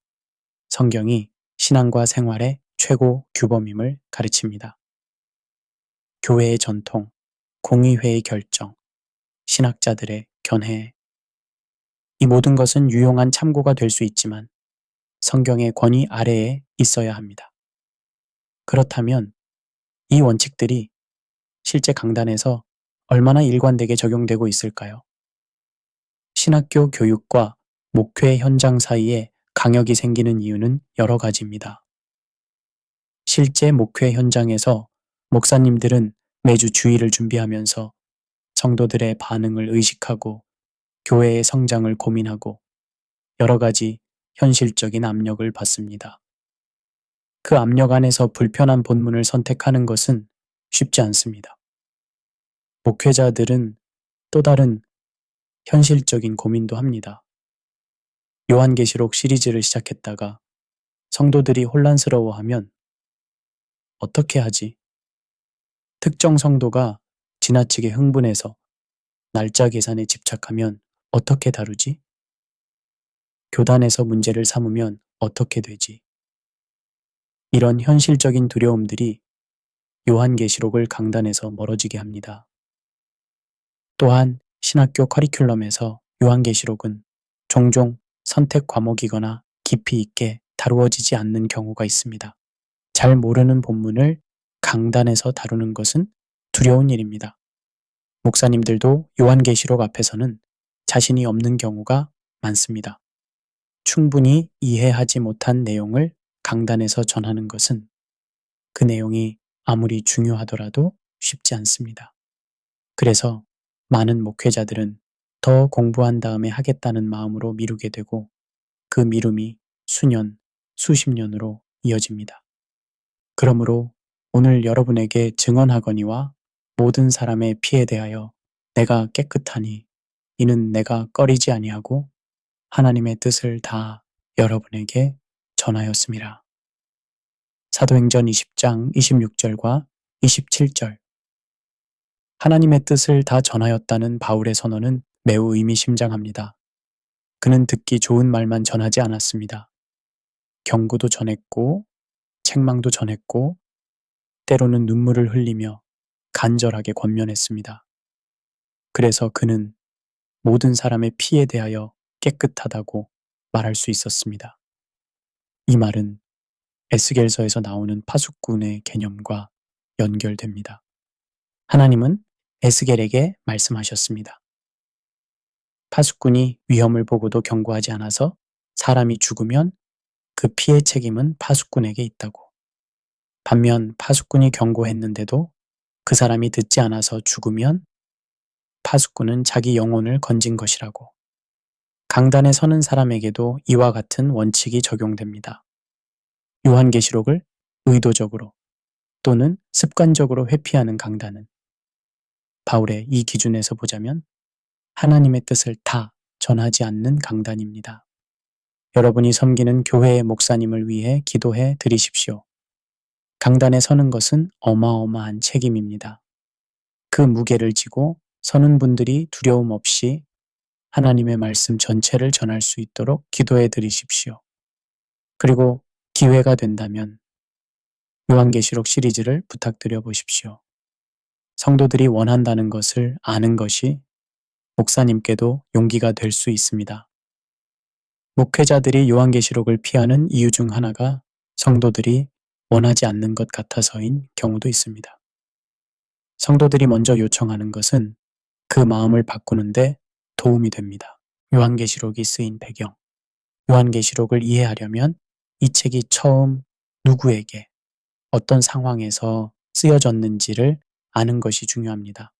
성경이 신앙과 생활의 최고 규범임을 가르칩니다. 교회의 전통, 공의회의 결정, 신학자들의 견해, 이 모든 것은 유용한 참고가 될 수 있지만 성경의 권위 아래에 있어야 합니다. 그렇다면 이 원칙들이 실제 강단에서 얼마나 일관되게 적용되고 있을까요? 신학교 교육과 목회 현장 사이에 강역이 생기는 이유는 여러 가지입니다. 실제 목회 현장에서 목사님들은 매주 주일을 준비하면서 성도들의 반응을 의식하고 교회의 성장을 고민하고 여러 가지 현실적인 압력을 받습니다. 그 압력 안에서 불편한 본문을 선택하는 것은 쉽지 않습니다. 목회자들은 또 다른 현실적인 고민도 합니다. 요한계시록 시리즈를 시작했다가 성도들이 혼란스러워하면 어떻게 하지? 특정 성도가 지나치게 흥분해서 날짜 계산에 집착하면 어떻게 다루지? 교단에서 문제를 삼으면 어떻게 되지? 이런 현실적인 두려움들이 요한계시록을 강단에서 멀어지게 합니다. 또한 신학교 커리큘럼에서 요한계시록은 종종 선택 과목이거나 깊이 있게 다루어지지 않는 경우가 있습니다. 잘 모르는 본문을 강단에서 다루는 것은 두려운 일입니다. 목사님들도 요한계시록 앞에서는 자신이 없는 경우가 많습니다. 충분히 이해하지 못한 내용을 강단에서 전하는 것은 그 내용이 아무리 중요하더라도 쉽지 않습니다. 그래서 많은 목회자들은 더 공부한 다음에 하겠다는 마음으로 미루게 되고 그 미룸이 수년, 수십 년으로 이어집니다. 그러므로 오늘 여러분에게 증언하거니와 모든 사람의 피에 대하여 내가 깨끗하니 이는 내가 꺼리지 아니하고 하나님의 뜻을 다 여러분에게 전하였음이라. 사도행전 20장 26절과 27절. 하나님의 뜻을 다 전하였다는 바울의 선언은 매우 의미심장합니다. 그는 듣기 좋은 말만 전하지 않았습니다. 경고도 전했고, 책망도 전했고, 때로는 눈물을 흘리며 간절하게 권면했습니다. 그래서 그는 모든 사람의 피에 대하여 깨끗하다고 말할 수 있었습니다. 이 말은 에스겔서에서 나오는 파수꾼의 개념과 연결됩니다. 하나님은 에스겔에게 말씀하셨습니다. 파수꾼이 위험을 보고도 경고하지 않아서 사람이 죽으면 그 피해 책임은 파수꾼에게 있다고. 반면 파수꾼이 경고했는데도 그 사람이 듣지 않아서 죽으면 파수꾼은 자기 영혼을 건진 것이라고. 강단에 서는 사람에게도 이와 같은 원칙이 적용됩니다. 요한계시록을 의도적으로 또는 습관적으로 회피하는 강단은 바울의 이 기준에서 보자면 하나님의 뜻을 다 전하지 않는 강단입니다. 여러분이 섬기는 교회의 목사님을 위해 기도해 드리십시오. 강단에 서는 것은 어마어마한 책임입니다. 그 무게를 지고 서는 분들이 두려움 없이 하나님의 말씀 전체를 전할 수 있도록 기도해 드리십시오. 그리고 기회가 된다면 요한계시록 시리즈를 부탁드려 보십시오. 성도들이 원한다는 것을 아는 것이 목사님께도 용기가 될 수 있습니다. 목회자들이 요한계시록을 피하는 이유 중 하나가 성도들이 원하지 않는 것 같아서인 경우도 있습니다. 성도들이 먼저 요청하는 것은 그 마음을 바꾸는데 도움이 됩니다. 요한계시록이 쓰인 배경. 요한계시록을 이해하려면 이 책이 처음 누구에게 어떤 상황에서 쓰여졌는지를 아는 것이 중요합니다.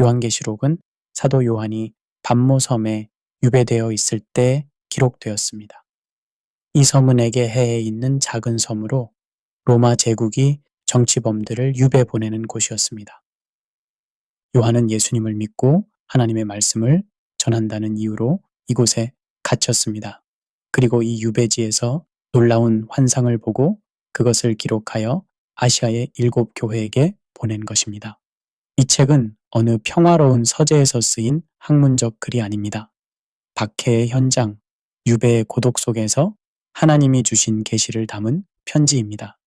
요한계시록은 사도 요한이 pat모섬에 유배되어 있을 때 기록되었습니다. 이 섬은 에게해에 있는 작은 섬으로 로마 제국이 정치범들을 유배 보내는 곳이었습니다. 요한은 예수님을 믿고 하나님의 말씀을 전한다는 이유로 이곳에 갇혔습니다. 그리고 이 유배지에서 놀라운 환상을 보고 그것을 기록하여 아시아의 7 교회에게 보낸 것입니다. 이 책은 어느 평화로운 서재에서 쓰인 학문적 글이 아닙니다. 박해의 현장, 유배의 고독 속에서 하나님이 주신 계시를 담은 편지입니다.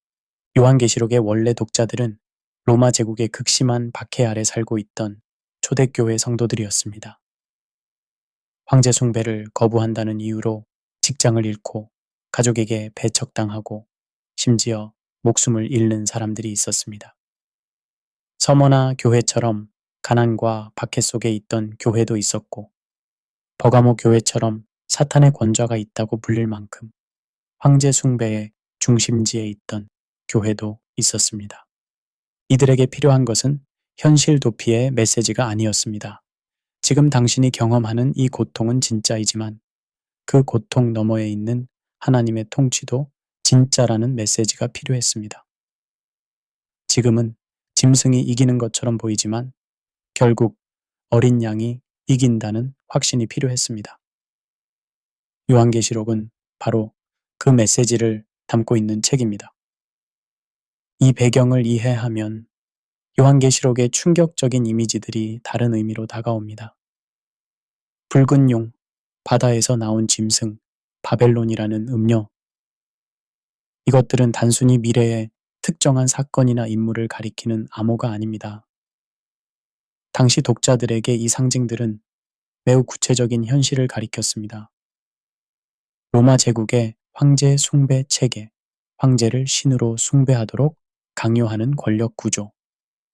요한계시록의 원래 독자들은 로마 제국의 극심한 박해 아래 살고 있던 초대교회 성도들이었습니다. 황제 숭배를 거부한다는 이유로 직장을 잃고 가족에게 배척당하고 심지어 목숨을 잃는 사람들이 있었습니다. 서머나 교회처럼 가난과 박해 속에 있던 교회도 있었고 버가모 교회처럼 사탄의 권좌가 있다고 불릴 만큼 황제 숭배의 중심지에 있던 교회도 있었습니다. 이들에게 필요한 것은 현실 도피의 메시지가 아니었습니다. 지금 당신이 경험하는 이 고통은 진짜이지만 그 고통 너머에 있는 하나님의 통치도 진짜라는 메시지가 필요했습니다. 지금은 짐승이 이기는 것처럼 보이지만 결국 어린 양이 이긴다는 확신이 필요했습니다. 요한계시록은 바로 그 메시지를 담고 있는 책입니다. 이 배경을 이해하면 요한계시록의 충격적인 이미지들이 다른 의미로 다가옵니다. 붉은 용, 바다에서 나온 짐승, 바벨론이라는 음료. 이것들은 단순히 미래의 특정한 사건이나 인물을 가리키는 암호가 아닙니다. 당시 독자들에게 이 상징들은 매우 구체적인 현실을 가리켰습니다. 로마 제국의 황제 숭배 체계, 황제를 신으로 숭배하도록 강요하는 권력 구조,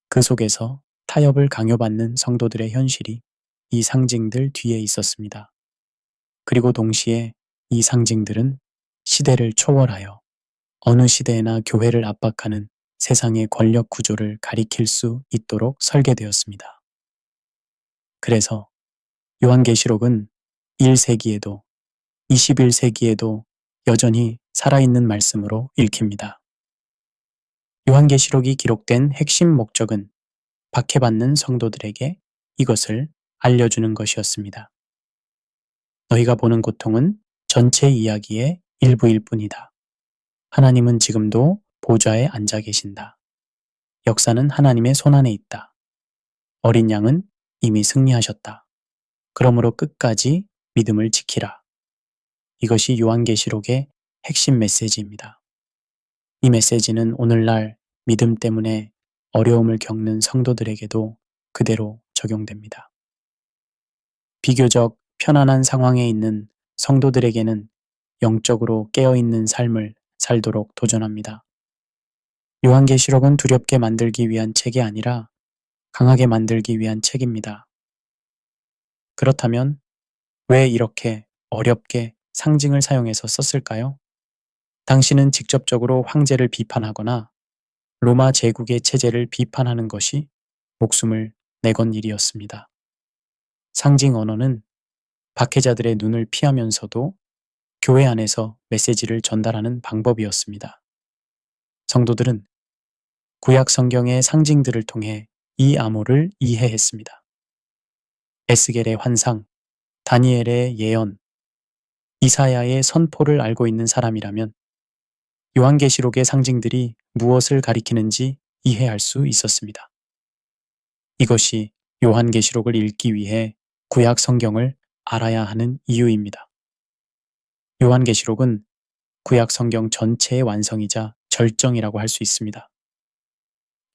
그 속에서 타협을 강요받는 성도들의 현실이 이 상징들 뒤에 있었습니다. 그리고 동시에 이 상징들은 시대를 초월하여 어느 시대에나 교회를 압박하는 세상의 권력 구조를 가리킬 수 있도록 설계되었습니다. 그래서 요한계시록은 1세기에도 21세기에도 여전히 살아있는 말씀으로 읽힙니다. 요한계시록이 기록된 핵심 목적은 박해받는 성도들에게 이것을 알려주는 것이었습니다. 너희가 보는 고통은 전체 이야기의 일부일 뿐이다. 하나님은 지금도 보좌에 앉아 계신다. 역사는 하나님의 손안에 있다. 어린 양은 이미 승리하셨다. 그러므로 끝까지 믿음을 지키라. 이것이 요한계시록의 핵심 메시지입니다. 이 메시지는 오늘날 믿음 때문에 어려움을 겪는 성도들에게도 그대로 적용됩니다. 비교적 편안한 상황에 있는 성도들에게는 영적으로 깨어있는 삶을 살도록 도전합니다. 요한계시록은 두렵게 만들기 위한 책이 아니라 강하게 만들기 위한 책입니다. 그렇다면 왜 이렇게 어렵게 상징을 사용해서 썼을까요? 당신은 직접적으로 황제를 비판하거나 로마 제국의 체제를 비판하는 것이 목숨을 내건 일이었습니다. 상징 언어는 박해자들의 눈을 피하면서도 교회 안에서 메시지를 전달하는 방법이었습니다. 성도들은 구약 성경의 상징들을 통해 이 암호를 이해했습니다. 에스겔의 환상, 다니엘의 예언, 이사야의 선포를 알고 있는 사람이라면 요한계시록의 상징들이 무엇을 가리키는지 이해할 수 있었습니다. 이것이 요한계시록을 읽기 위해 구약 성경을 알아야 하는 이유입니다. 요한계시록은 구약 성경 전체의 완성이자 절정이라고 할 수 있습니다.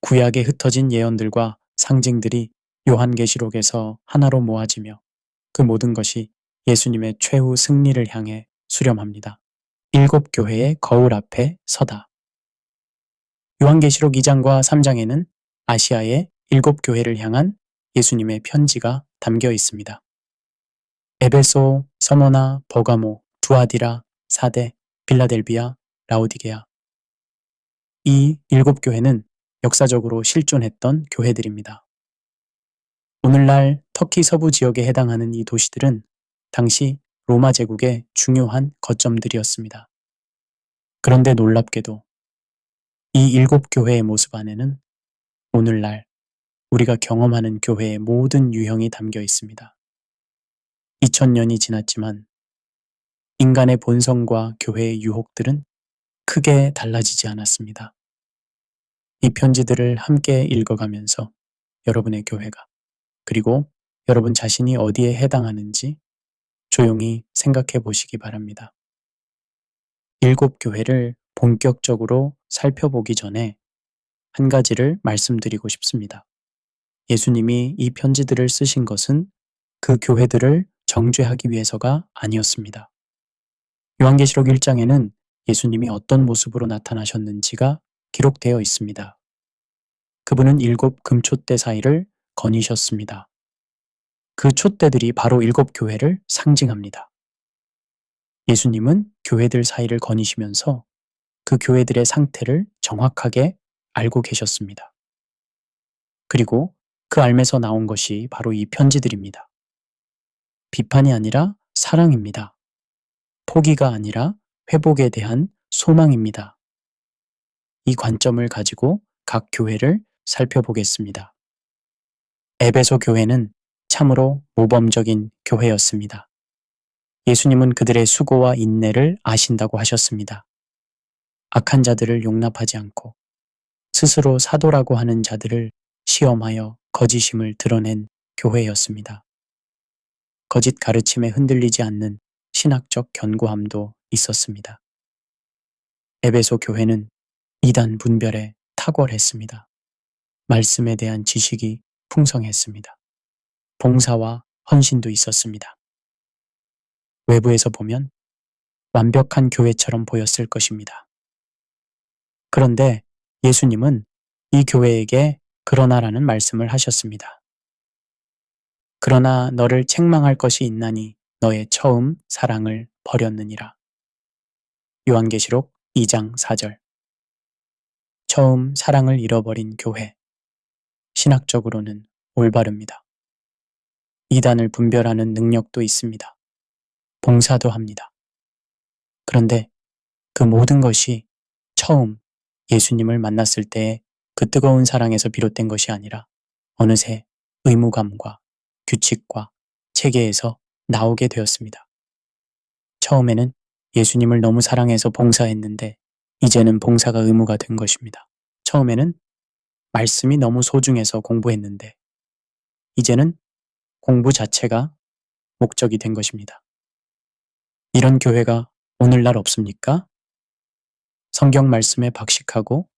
구약에 흩어진 예언들과 상징들이 요한계시록에서 하나로 모아지며 그 모든 것이 예수님의 최후 승리를 향해 수렴합니다. 7 교회의 거울 앞에 서다. 요한계시록 2장과 3장에는 아시아의 7 교회를 향한 예수님의 편지가 담겨 있습니다. 에베소, 서머나, 버가모, 두아디라, 사데, 빌라델비아, 라오디게아. 이 7 교회는 역사적으로 실존했던 교회들입니다. 오늘날 터키 서부 지역에 해당하는 이 도시들은 당시 로마 제국의 중요한 거점들이었습니다. 그런데 놀랍게도 이 7교회의 모습 안에는 오늘날 우리가 경험하는 교회의 모든 유형이 담겨 있습니다. 2000년이 지났지만 인간의 본성과 교회의 유혹들은 크게 달라지지 않았습니다. 이 편지들을 함께 읽어가면서 여러분의 교회가 그리고 여러분 자신이 어디에 해당하는지 조용히 생각해 보시기 바랍니다. 7교회를 본격적으로 살펴보기 전에 한 가지를 말씀드리고 싶습니다. 예수님이 이 편지들을 쓰신 것은 그 교회들을 정죄하기 위해서가 아니었습니다. 요한계시록 1장에는 예수님이 어떤 모습으로 나타나셨는지가 기록되어 있습니다. 그분은 7 금촛대 사이를 거니셨습니다. 그 촛대들이 바로 7교회를 상징합니다. 예수님은 교회들 사이를 거니시면서 그 교회들의 상태를 정확하게 알고 계셨습니다. 그리고 그 알면서 나온 것이 바로 이 편지들입니다. 비판이 아니라 사랑입니다. 포기가 아니라 회복에 대한 소망입니다. 이 관점을 가지고 각 교회를 살펴보겠습니다. 에베소 교회는 참으로 모범적인 교회였습니다. 예수님은 그들의 수고와 인내를 아신다고 하셨습니다. 악한 자들을 용납하지 않고 스스로 사도라고 하는 자들을 시험하여 거짓임을 드러낸 교회였습니다. 거짓 가르침에 흔들리지 않는 신학적 견고함도 있었습니다. 에베소 교회는 이단 분별에 탁월했습니다. 말씀에 대한 지식이 풍성했습니다. 봉사와 헌신도 있었습니다. 외부에서 보면 완벽한 교회처럼 보였을 것입니다. 그런데 예수님은 이 교회에게 그러나라는 말씀을 하셨습니다. 그러나 너를 책망할 것이 있나니 너의 처음 사랑을 버렸느니라. 요한계시록 2장 4절. 처음 사랑을 잃어버린 교회. 신학적으로는 올바릅니다. 이단을 분별하는 능력도 있습니다. 봉사도 합니다. 그런데 그 모든 것이 처음 예수님을 만났을 때의 그 뜨거운 사랑에서 비롯된 것이 아니라 어느새 의무감과 규칙과 체계에서 나오게 되었습니다. 처음에는 예수님을 너무 사랑해서 봉사했는데 이제는 봉사가 의무가 된 것입니다. 처음에는 말씀이 너무 소중해서 공부했는데 이제는 공부 자체가 목적이 된 것입니다. 이런 교회가 오늘날 없습니까? 성경 말씀에 박식하고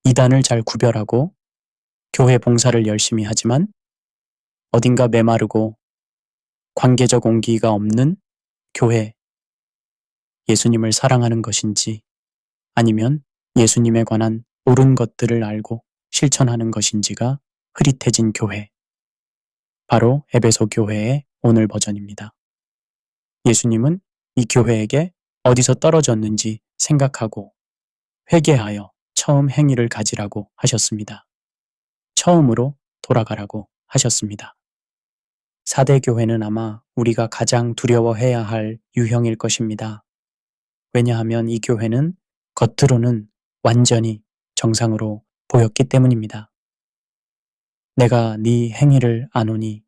이단을 잘 구별하고 교회 봉사를 열심히 하지만 어딘가 메마르고 관계적 온기가 없는 교회. 예수님을 사랑하는 것인지 아니면 예수님에 관한 옳은 것들을 알고 실천하는 것인지가 흐릿해진 교회. 바로 에베소 교회의 오늘 버전입니다. 예수님은 이 교회에게 어디서 떨어졌는지 생각하고 회개하여 처음 행위를 가지라고 하셨습니다. 처음으로 돌아가라고 하셨습니다. 4대 교회는 아마 우리가 가장 두려워해야 할 유형일 것입니다. 왜냐하면 이 교회는 겉으로는 완전히 정상으로 보였기 때문입니다. 내가 네 행위를 아노니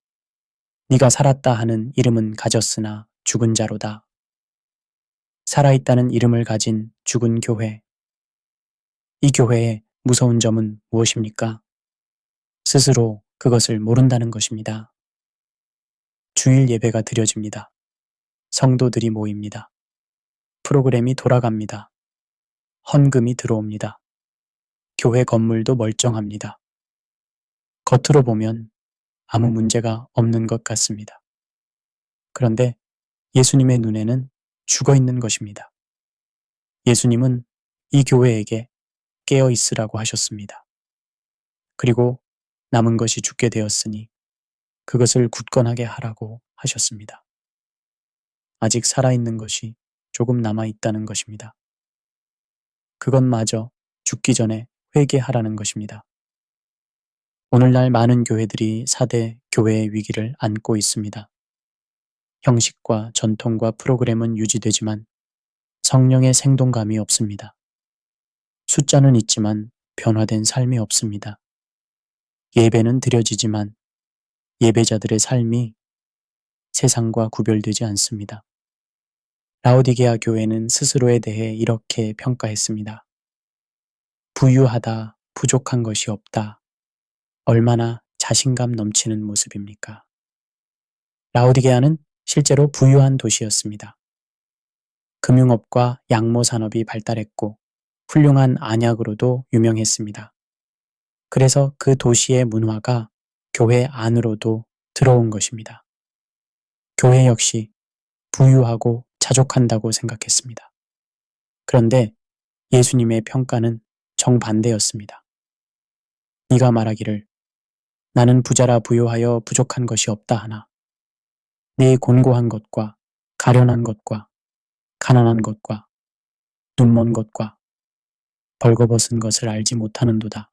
네가 살았다 하는 이름은 가졌으나 죽은 자로다. 살아있다는 이름을 가진 죽은 교회. 이 교회의 무서운 점은 무엇입니까? 스스로 그것을 모른다는 것입니다. 주일 예배가 드려집니다. 성도들이 모입니다. 프로그램이 돌아갑니다. 헌금이 들어옵니다. 교회 건물도 멀쩡합니다. 겉으로 보면 아무 문제가 없는 것 같습니다. 그런데 예수님의 눈에는 죽어 있는 것입니다. 예수님은 이 교회에게 깨어 있으라고 하셨습니다. 그리고 남은 것이 죽게 되었으니 그것을 굳건하게 하라고 하셨습니다. 아직 살아있는 것이 조금 남아있다는 것입니다. 그것마저 죽기 전에 회개하라는 것입니다. 오늘날 많은 교회들이 4대 교회의 위기를 안고 있습니다. 형식과 전통과 프로그램은 유지되지만 성령의 생동감이 없습니다. 숫자는 있지만 변화된 삶이 없습니다. 예배는 드려지지만 예배자들의 삶이 세상과 구별되지 않습니다. 라오디게아 교회는 스스로에 대해 이렇게 평가했습니다. 부유하다, 부족한 것이 없다. 얼마나 자신감 넘치는 모습입니까? 라오디게아는 실제로 부유한 도시였습니다. 금융업과 양모 산업이 발달했고 훌륭한 안약으로도 유명했습니다. 그래서 그 도시의 문화가 교회 안으로도 들어온 것입니다. 교회 역시 부유하고 자족한다고 생각했습니다. 그런데 예수님의 평가는 정반대였습니다. 네가 말하기를 나는 부자라 부유하여 부족한 것이 없다 하나 네 곤고한 것과 가련한 것과 가난한 것과 눈먼 것과 벌거벗은 것을 알지 못하는도다.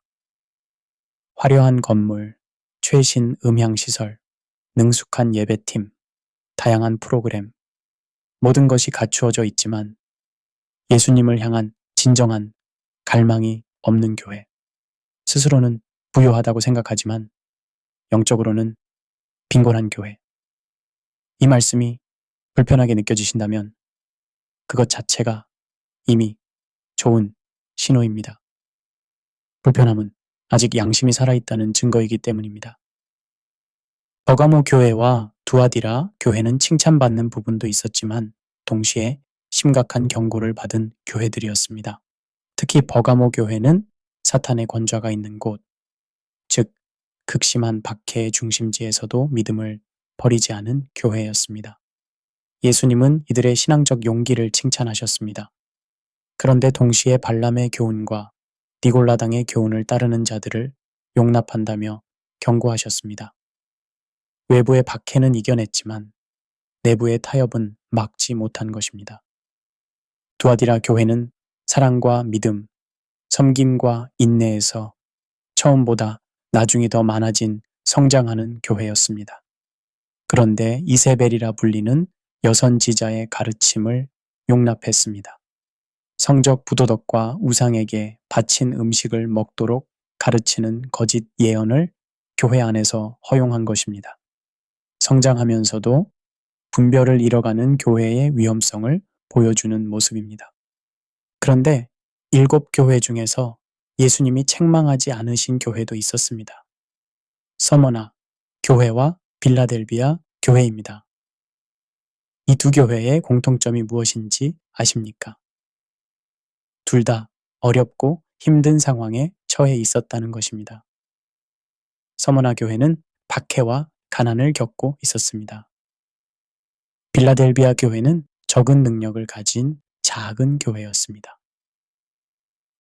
화려한 건물, 최신 음향시설, 능숙한 예배팀, 다양한 프로그램, 모든 것이 갖추어져 있지만 예수님을 향한 진정한 갈망이 없는 교회. 스스로는 부유하다고 생각하지만 영적으로는 빈곤한 교회. 이 말씀이 불편하게 느껴지신다면 그것 자체가 이미 좋은 신호입니다. 불편함은 아직 양심이 살아있다는 증거이기 때문입니다. 버가모 교회와 두아디라 교회는 칭찬받는 부분도 있었지만 동시에 심각한 경고를 받은 교회들이었습니다. 특히 버가모 교회는 사탄의 권좌가 있는 곳, 즉 극심한 박해의 중심지에서도 믿음을 버리지 않은 교회였습니다. 예수님은 이들의 신앙적 용기를 칭찬하셨습니다. 그런데 동시에 발람의 교훈과 니골라당의 교훈을 따르는 자들을 용납한다며 경고하셨습니다. 외부의 박해는 이겨냈지만 내부의 타협은 막지 못한 것입니다. 두아디라 교회는 사랑과 믿음, 섬김과 인내에서 처음보다 나중이 더 많아진 성장하는 교회였습니다. 그런데 이세벨이라 불리는 여선지자의 가르침을 용납했습니다. 성적 부도덕과 우상에게 바친 음식을 먹도록 가르치는 거짓 예언을 교회 안에서 허용한 것입니다. 성장하면서도 분별을 잃어가는 교회의 위험성을 보여주는 모습입니다. 그런데 7교회 중에서 예수님이 책망하지 않으신 교회도 있었습니다. 서머나 교회와 빌라델비아 교회입니다. 이 두 교회의 공통점이 무엇인지 아십니까? 둘 다 어렵고 힘든 상황에 처해 있었다는 것입니다. 서머나 교회는 박해와 가난을 겪고 있었습니다. 빌라델비아 교회는 적은 능력을 가진 작은 교회였습니다.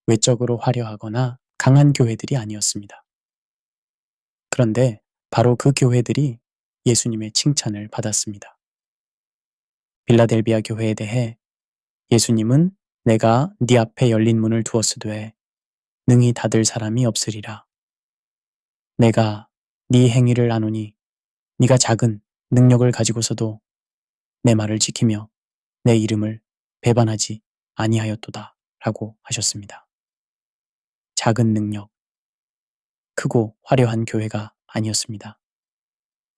외적으로 화려하거나 강한 교회들이 아니었습니다. 그런데 바로 그 교회들이 예수님의 칭찬을 받았습니다. 빌라델비아 교회에 대해 예수님은 내가 네 앞에 열린 문을 두었으되 능히 닫을 사람이 없으리라. 내가 네 행위를 아노니 네가 작은 능력을 가지고서도 내 말을 지키며 내 이름을 배반하지 아니하였도다 라고 하셨습니다. 작은 능력, 크고 화려한 교회가 아니었습니다.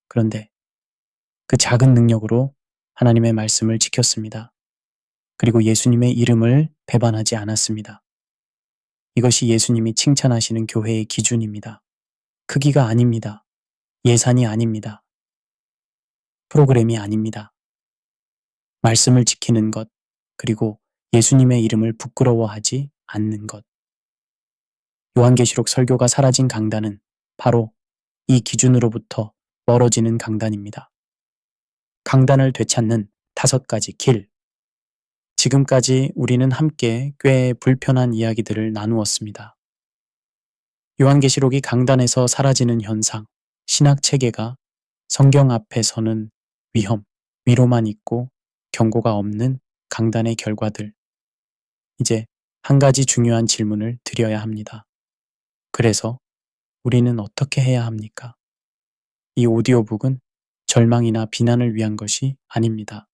그런데 그 작은 능력으로 하나님의 말씀을 지켰습니다. 그리고 예수님의 이름을 배반하지 않았습니다. 이것이 예수님이 칭찬하시는 교회의 기준입니다. 크기가 아닙니다. 예산이 아닙니다. 프로그램이 아닙니다. 말씀을 지키는 것, 그리고 예수님의 이름을 부끄러워하지 않는 것. 요한계시록 설교가 사라진 강단은 바로 이 기준으로부터 멀어지는 강단입니다. 강단을 되찾는 5가지 길. 지금까지 우리는 함께 꽤 불편한 이야기들을 나누었습니다. 요한계시록이 강단에서 사라지는 현상, 신학 체계가 성경 앞에 서는 위험, 위로만 있고 경고가 없는 강단의 결과들. 이제 한 가지 중요한 질문을 드려야 합니다. 그래서 우리는 어떻게 해야 합니까? 이 오디오북은 절망이나 비난을 위한 것이 아닙니다.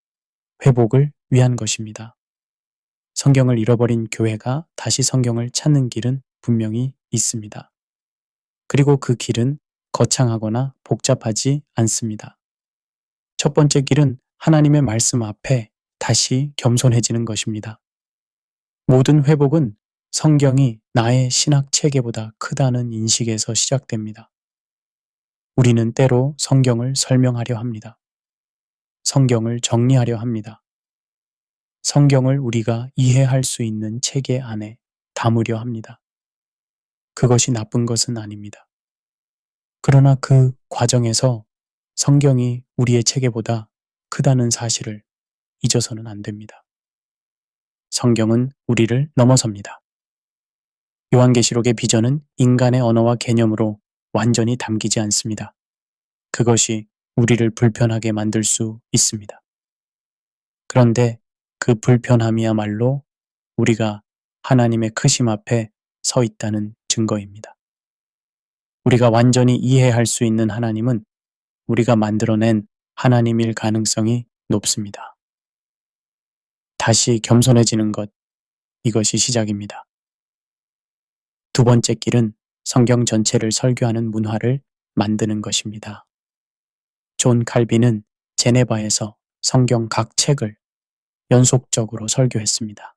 회복을 위한 것입니다. 성경을 잃어버린 교회가 다시 성경을 찾는 길은 분명히 있습니다. 그리고 그 길은 거창하거나 복잡하지 않습니다. 첫 번째 길은 하나님의 말씀 앞에 다시 겸손해지는 것입니다. 모든 회복은 성경이 나의 신학 체계보다 크다는 인식에서 시작됩니다. 우리는 때로 성경을 설명하려 합니다. 성경을 정리하려 합니다. 성경을 우리가 이해할 수 있는 체계 안에 담으려 합니다. 그것이 나쁜 것은 아닙니다. 그러나 그 과정에서 성경이 우리의 체계보다 크다는 사실을 잊어서는 안 됩니다. 성경은 우리를 넘어섭니다. 요한계시록의 비전은 인간의 언어와 개념으로 완전히 담기지 않습니다. 그것이 우리를 불편하게 만들 수 있습니다. 그런데 그 불편함이야말로 우리가 하나님의 크심 앞에 서 있다는 증거입니다. 우리가 완전히 이해할 수 있는 하나님은 우리가 만들어낸 하나님일 가능성이 높습니다. 다시 겸손해지는 것, 이것이 시작입니다. 두 번째 길은 성경 전체를 설교하는 문화를 만드는 것입니다. 존 칼빈은 제네바에서 성경 각 책을 연속적으로 설교했습니다.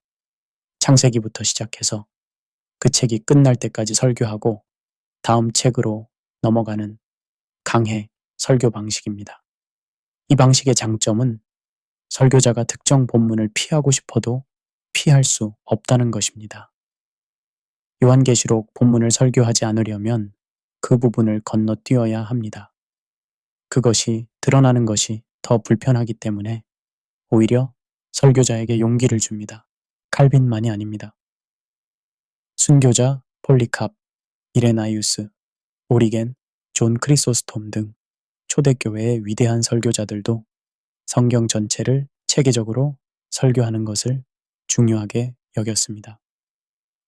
창세기부터 시작해서 그 책이 끝날 때까지 설교하고 다음 책으로 넘어가는 강해 설교 방식입니다. 이 방식의 장점은 설교자가 특정 본문을 피하고 싶어도 피할 수 없다는 것입니다. 요한계시록 본문을 설교하지 않으려면 그 부분을 건너뛰어야 합니다. 그것이 드러나는 것이 더 불편하기 때문에 오히려 설교자에게 용기를 줍니다. 칼빈만이 아닙니다. 순교자 폴리캅, 이레나이우스, 오리겐, 존 크리소스톰 등 초대교회의 위대한 설교자들도 성경 전체를 체계적으로 설교하는 것을 중요하게 여겼습니다.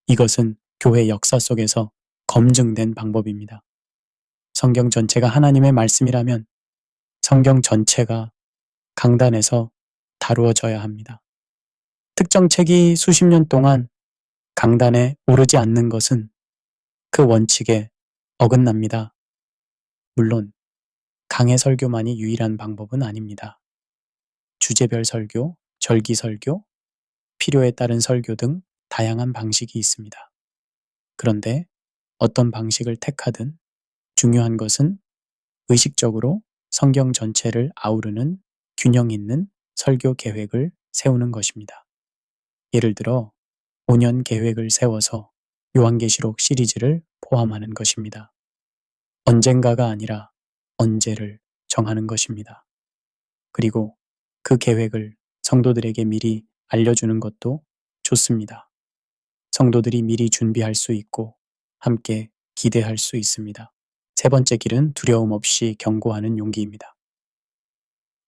이것은 교회 역사 속에서 검증된 방법입니다. 성경 전체가 하나님의 말씀이라면 성경 전체가 강단에서 다루어져야 합니다. 특정 책이 수십 년 동안 강단에 오르지 않는 것은 그 원칙에 어긋납니다. 물론 강해 설교만이 유일한 방법은 아닙니다. 주제별 설교, 절기 설교, 필요에 따른 설교 등 다양한 방식이 있습니다. 그런데 어떤 방식을 택하든 중요한 것은 의식적으로 성경 전체를 아우르는 균형 있는 설교 계획을 세우는 것입니다. 예를 들어 5년 계획을 세워서 요한계시록 시리즈를 포함하는 것입니다. 언젠가가 아니라 언제를 정하는 것입니다. 그리고 그 계획을 성도들에게 미리 알려주는 것도 좋습니다. 성도들이 미리 준비할 수 있고 함께 기대할 수 있습니다. 세 번째 길은 두려움 없이 경고하는 용기입니다.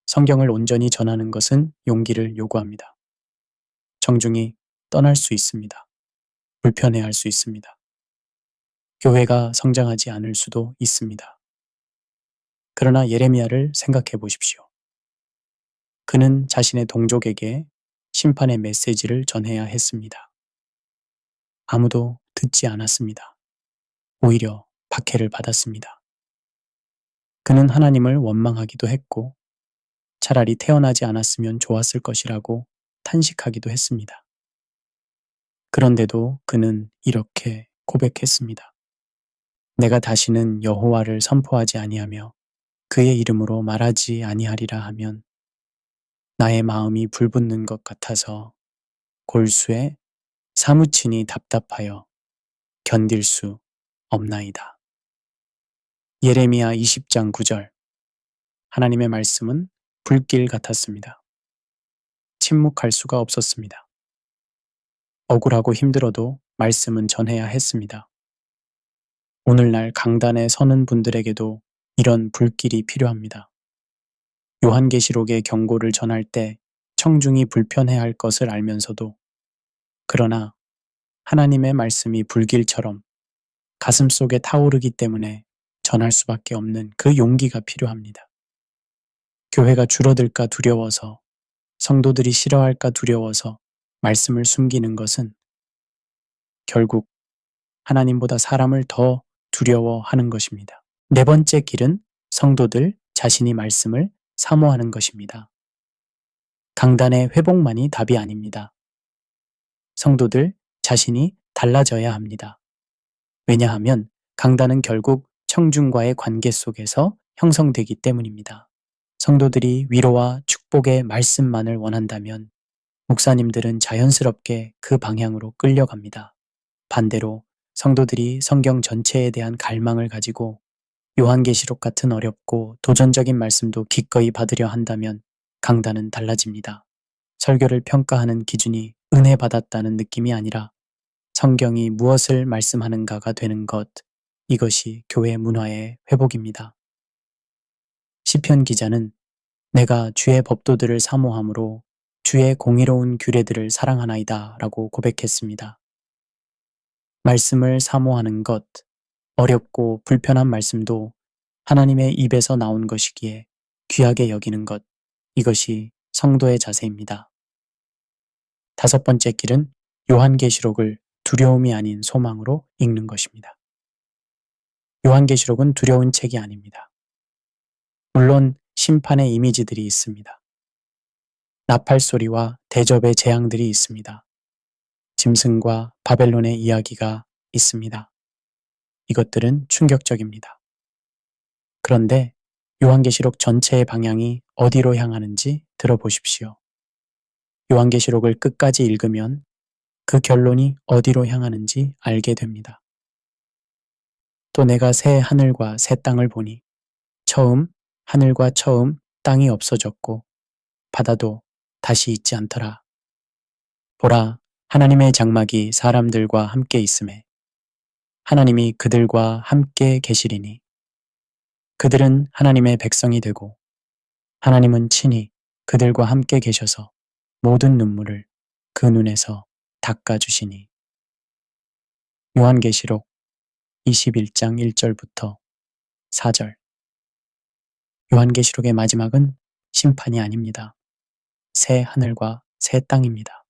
성경을 온전히 전하는 것은 용기를 요구합니다. 청중이 떠날 수 있습니다. 불편해할 수 있습니다. 교회가 성장하지 않을 수도 있습니다. 그러나 예레미야를 생각해 보십시오. 그는 자신의 동족에게 심판의 메시지를 전해야 했습니다. 아무도 듣지 않았습니다. 오히려 박해를 받았습니다. 그는 하나님을 원망하기도 했고 차라리 태어나지 않았으면 좋았을 것이라고 탄식하기도 했습니다. 그런데도 그는 이렇게 고백했습니다. 내가 다시는 여호와를 선포하지 아니하며 그의 이름으로 말하지 아니하리라 하면 나의 마음이 불붙는 것 같아서 골수에 사무치니 답답하여 견딜 수 없나이다. 예레미야 20장 9절. 하나님의 말씀은 불길 같았습니다. 침묵할 수가 없었습니다. 억울하고 힘들어도 말씀은 전해야 했습니다. 오늘날 강단에 서는 분들에게도 이런 불길이 필요합니다. 요한계시록의 경고를 전할 때 청중이 불편해할 것을 알면서도 그러나 하나님의 말씀이 불길처럼 가슴 속에 타오르기 때문에 전할 수밖에 없는 그 용기가 필요합니다. 교회가 줄어들까 두려워서, 성도들이 싫어할까 두려워서 말씀을 숨기는 것은 결국 하나님보다 사람을 더 두려워하는 것입니다. 네 번째 길은 성도들 자신이 말씀을 사모하는 것입니다. 강단의 회복만이 답이 아닙니다. 성도들 자신이 달라져야 합니다. 왜냐하면 강단은 결국 청중과의 관계 속에서 형성되기 때문입니다. 성도들이 위로와 축복의 말씀만을 원한다면 목사님들은 자연스럽게 그 방향으로 끌려갑니다. 반대로 성도들이 성경 전체에 대한 갈망을 가지고 요한계시록 같은 어렵고 도전적인 말씀도 기꺼이 받으려 한다면 강단은 달라집니다. 설교를 평가하는 기준이 은혜 받았다는 느낌이 아니라 성경이 무엇을 말씀하는가가 되는 것, 이것이 교회 문화의 회복입니다. 시편 기자는 내가 주의 법도들을 사모함으로 주의 공의로운 규례들을 사랑하나이다 라고 고백했습니다. 말씀을 사모하는 것, 어렵고 불편한 말씀도 하나님의 입에서 나온 것이기에 귀하게 여기는 것, 이것이 성도의 자세입니다. 다섯 번째 길은 요한계시록을 두려움이 아닌 소망으로 읽는 것입니다. 요한계시록은 두려운 책이 아닙니다. 물론 심판의 이미지들이 있습니다. 나팔 소리와 대접의 재앙들이 있습니다. 짐승과 바벨론의 이야기가 있습니다. 이것들은 충격적입니다. 그런데 요한계시록 전체의 방향이 어디로 향하는지 들어보십시오. 요한계시록을 끝까지 읽으면 그 결론이 어디로 향하는지 알게 됩니다. 또 내가 새 하늘과 새 땅을 보니 처음 하늘과 처음 땅이 없어졌고 바다도 다시 있지 않더라. 보라, 하나님의 장막이 사람들과 함께 있음에 하나님이 그들과 함께 계시리니 그들은 하나님의 백성이 되고 하나님은 친히 그들과 함께 계셔서 모든 눈물을 그 눈에서 닦아주시니. 요한계시록 21장 1절부터 4절. 요한계시록의 마지막은 심판이 아닙니다. 새 하늘과 새 땅입니다.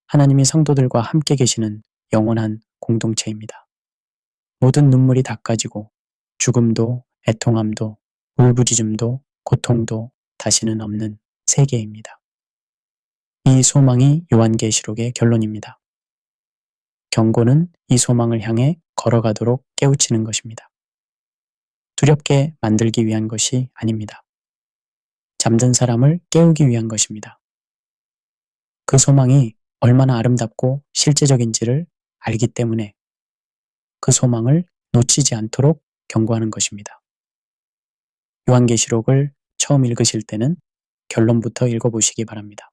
하나님이 성도들과 함께 계시는 영원한 공동체입니다. 모든 눈물이 닦아지고 죽음도 애통함도 울부짖음도 고통도 다시는 없는 세계입니다. 이 소망이 요한계시록의 결론입니다. 경고는 이 소망을 향해 걸어가도록 깨우치는 것입니다. 두렵게 만들기 위한 것이 아닙니다. 잠든 사람을 깨우기 위한 것입니다. 그 소망이 얼마나 아름답고 실제적인지를 알기 때문에 그 소망을 놓치지 않도록 경고하는 것입니다. 요한계시록을 처음 읽으실 때는 결론부터 읽어보시기 바랍니다.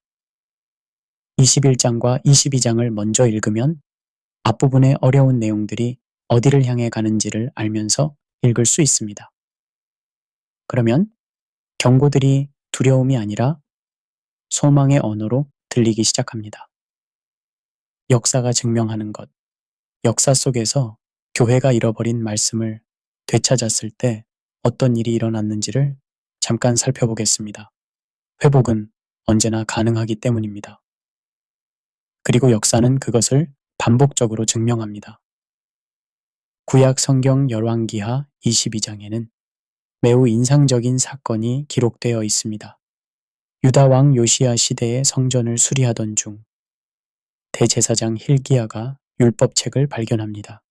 21장과 22장을 먼저 읽으면 앞부분의 어려운 내용들이 어디를 향해 가는지를 알면서 읽을 수 있습니다. 그러면 경고들이 두려움이 아니라 소망의 언어로 들리기 시작합니다. 역사가 증명하는 것, 역사 속에서 교회가 잃어버린 말씀을 되찾았을 때 어떤 일이 일어났는지를 잠깐 살펴보겠습니다. 회복은 언제나 가능하기 때문입니다. 그리고 역사는 그것을 반복적으로 증명합니다. 구약 성경 열왕기하 22장에는 매우 인상적인 사건이 기록되어 있습니다. 유다 왕 요시야 시대의 성전을 수리하던 중 대제사장 hil기야가 율법책을 발견합니다.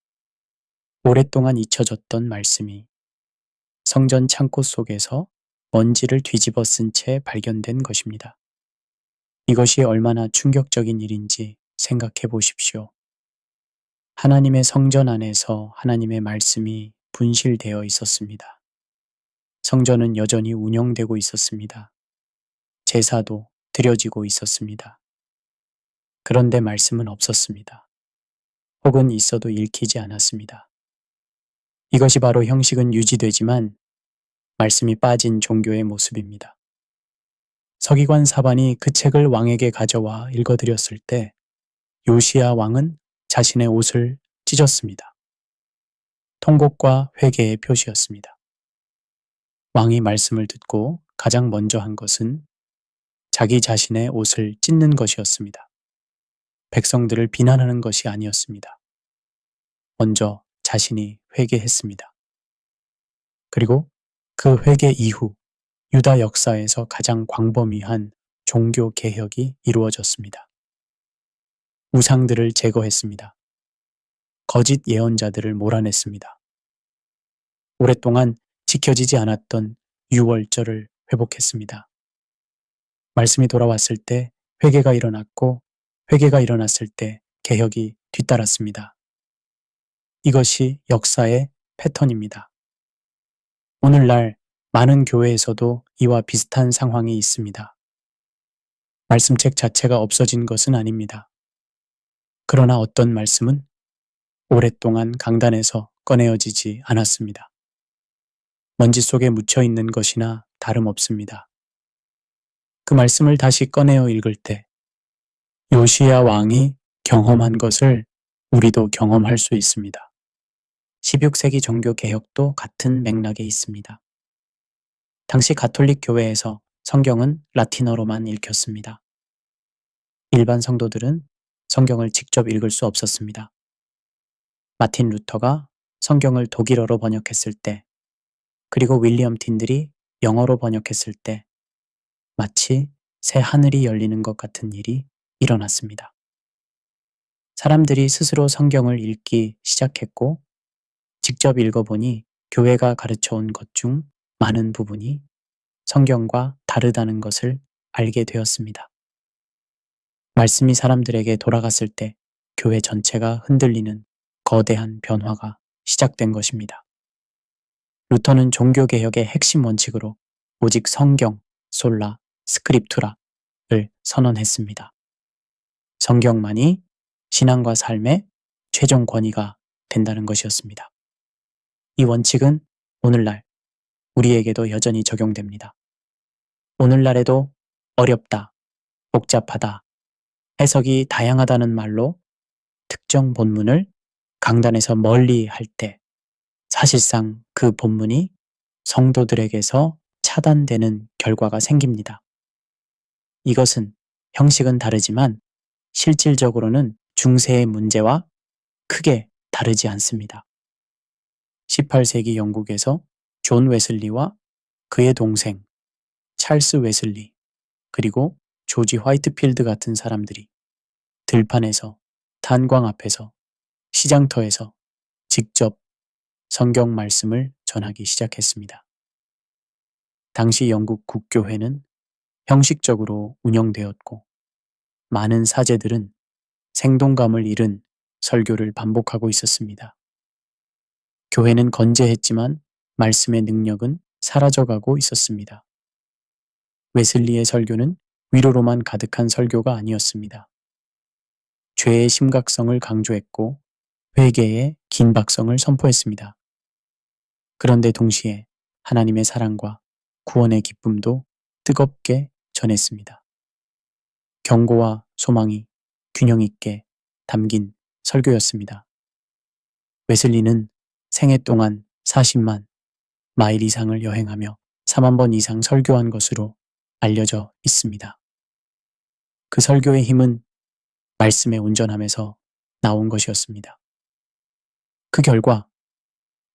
오랫동안 잊혀졌던 말씀이 성전 창고 속에서 먼지를 뒤집어 쓴 채 발견된 것입니다. 이것이 얼마나 충격적인 일인지 생각해 보십시오. 하나님의 성전 안에서 하나님의 말씀이 분실되어 있었습니다. 성전은 여전히 운영되고 있었습니다. 제사도 드려지고 있었습니다. 그런데 말씀은 없었습니다. 혹은 있어도 읽히지 않았습니다. 이것이 바로 형식은 유지되지만 말씀이 빠진 종교의 모습입니다. 서기관 사반이 그 책을 왕에게 가져와 읽어드렸을 때 요시야 왕은 자신의 옷을 찢었습니다. 통곡과 회개의 표시였습니다. 왕이 말씀을 듣고 가장 먼저 한 것은 자기 자신의 옷을 찢는 것이었습니다. 백성들을 비난하는 것이 아니었습니다. 먼저 자신이 회개했습니다. 그리고 그 회개 이후 유다 역사에서 가장 광범위한 종교 개혁이 이루어졌습니다. 우상들을 제거했습니다. 거짓 예언자들을 몰아냈습니다. 오랫동안 지켜지지 않았던 유월절을 회복했습니다. 말씀이 돌아왔을 때 회개가 일어났고 회개가 일어났을 때 개혁이 뒤따랐습니다. 이것이 역사의 패턴입니다. 오늘날 많은 교회에서도 이와 비슷한 상황이 있습니다. 말씀책 자체가 없어진 것은 아닙니다. 그러나 어떤 말씀은 오랫동안 강단에서 꺼내어지지 않았습니다. 먼지 속에 묻혀 있는 것이나 다름없습니다. 그 말씀을 다시 꺼내어 읽을 때 요시야 왕이 경험한 것을 우리도 경험할 수 있습니다. 16세기 종교 개혁도 같은 맥락에 있습니다. 당시 가톨릭 교회에서 성경은 라틴어로만 읽혔습니다. 일반 성도들은 성경을 직접 읽을 수 없었습니다. 마틴 루터가 성경을 독일어로 번역했을 때, 그리고 윌리엄 틴들이 영어로 번역했을 때 마치 새 하늘이 열리는 것 같은 일이 일어났습니다. 사람들이 스스로 성경을 읽기 시작했고 직접 읽어보니 교회가 가르쳐온 것 중 많은 부분이 성경과 다르다는 것을 알게 되었습니다. 말씀이 사람들에게 돌아갔을 때 교회 전체가 흔들리는 거대한 변화가 시작된 것입니다. 루터는 종교개혁의 핵심 원칙으로 오직 성경, 솔라, 스크립투라를 선언했습니다. 성경만이 신앙과 삶의 최종 권위가 된다는 것이었습니다. 이 원칙은 오늘날 우리에게도 여전히 적용됩니다. 오늘날에도 어렵다, 복잡하다, 해석이 다양하다는 말로 특정 본문을 강단에서 멀리 할 때 사실상 그 본문이 성도들에게서 차단되는 결과가 생깁니다. 이것은 형식은 다르지만 실질적으로는 중세의 문제와 크게 다르지 않습니다. 18세기 영국에서 존 웨슬리와 그의 동생 찰스 웨슬리 그리고 조지 화이트필드 같은 사람들이 들판에서, 탄광 앞에서, 시장터에서 직접 성경 말씀을 전하기 시작했습니다. 당시 영국 국교회는 형식적으로 운영되었고 많은 사제들은 생동감을 잃은 설교를 반복하고 있었습니다. 교회는 건재했지만 말씀의 능력은 사라져가고 있었습니다. 웨슬리의 설교는 위로로만 가득한 설교가 아니었습니다. 죄의 심각성을 강조했고 회개의 긴박성을 선포했습니다. 그런데 동시에 하나님의 사랑과 구원의 기쁨도 뜨겁게 전했습니다. 경고와 소망이 균형 있게 담긴 설교였습니다. 웨슬리는 생애 동안 40만 마일 이상을 여행하며 4만 번 이상 설교한 것으로 알려져 있습니다. 그 설교의 힘은 말씀에 온전함에서 나온 것이었습니다. 그 결과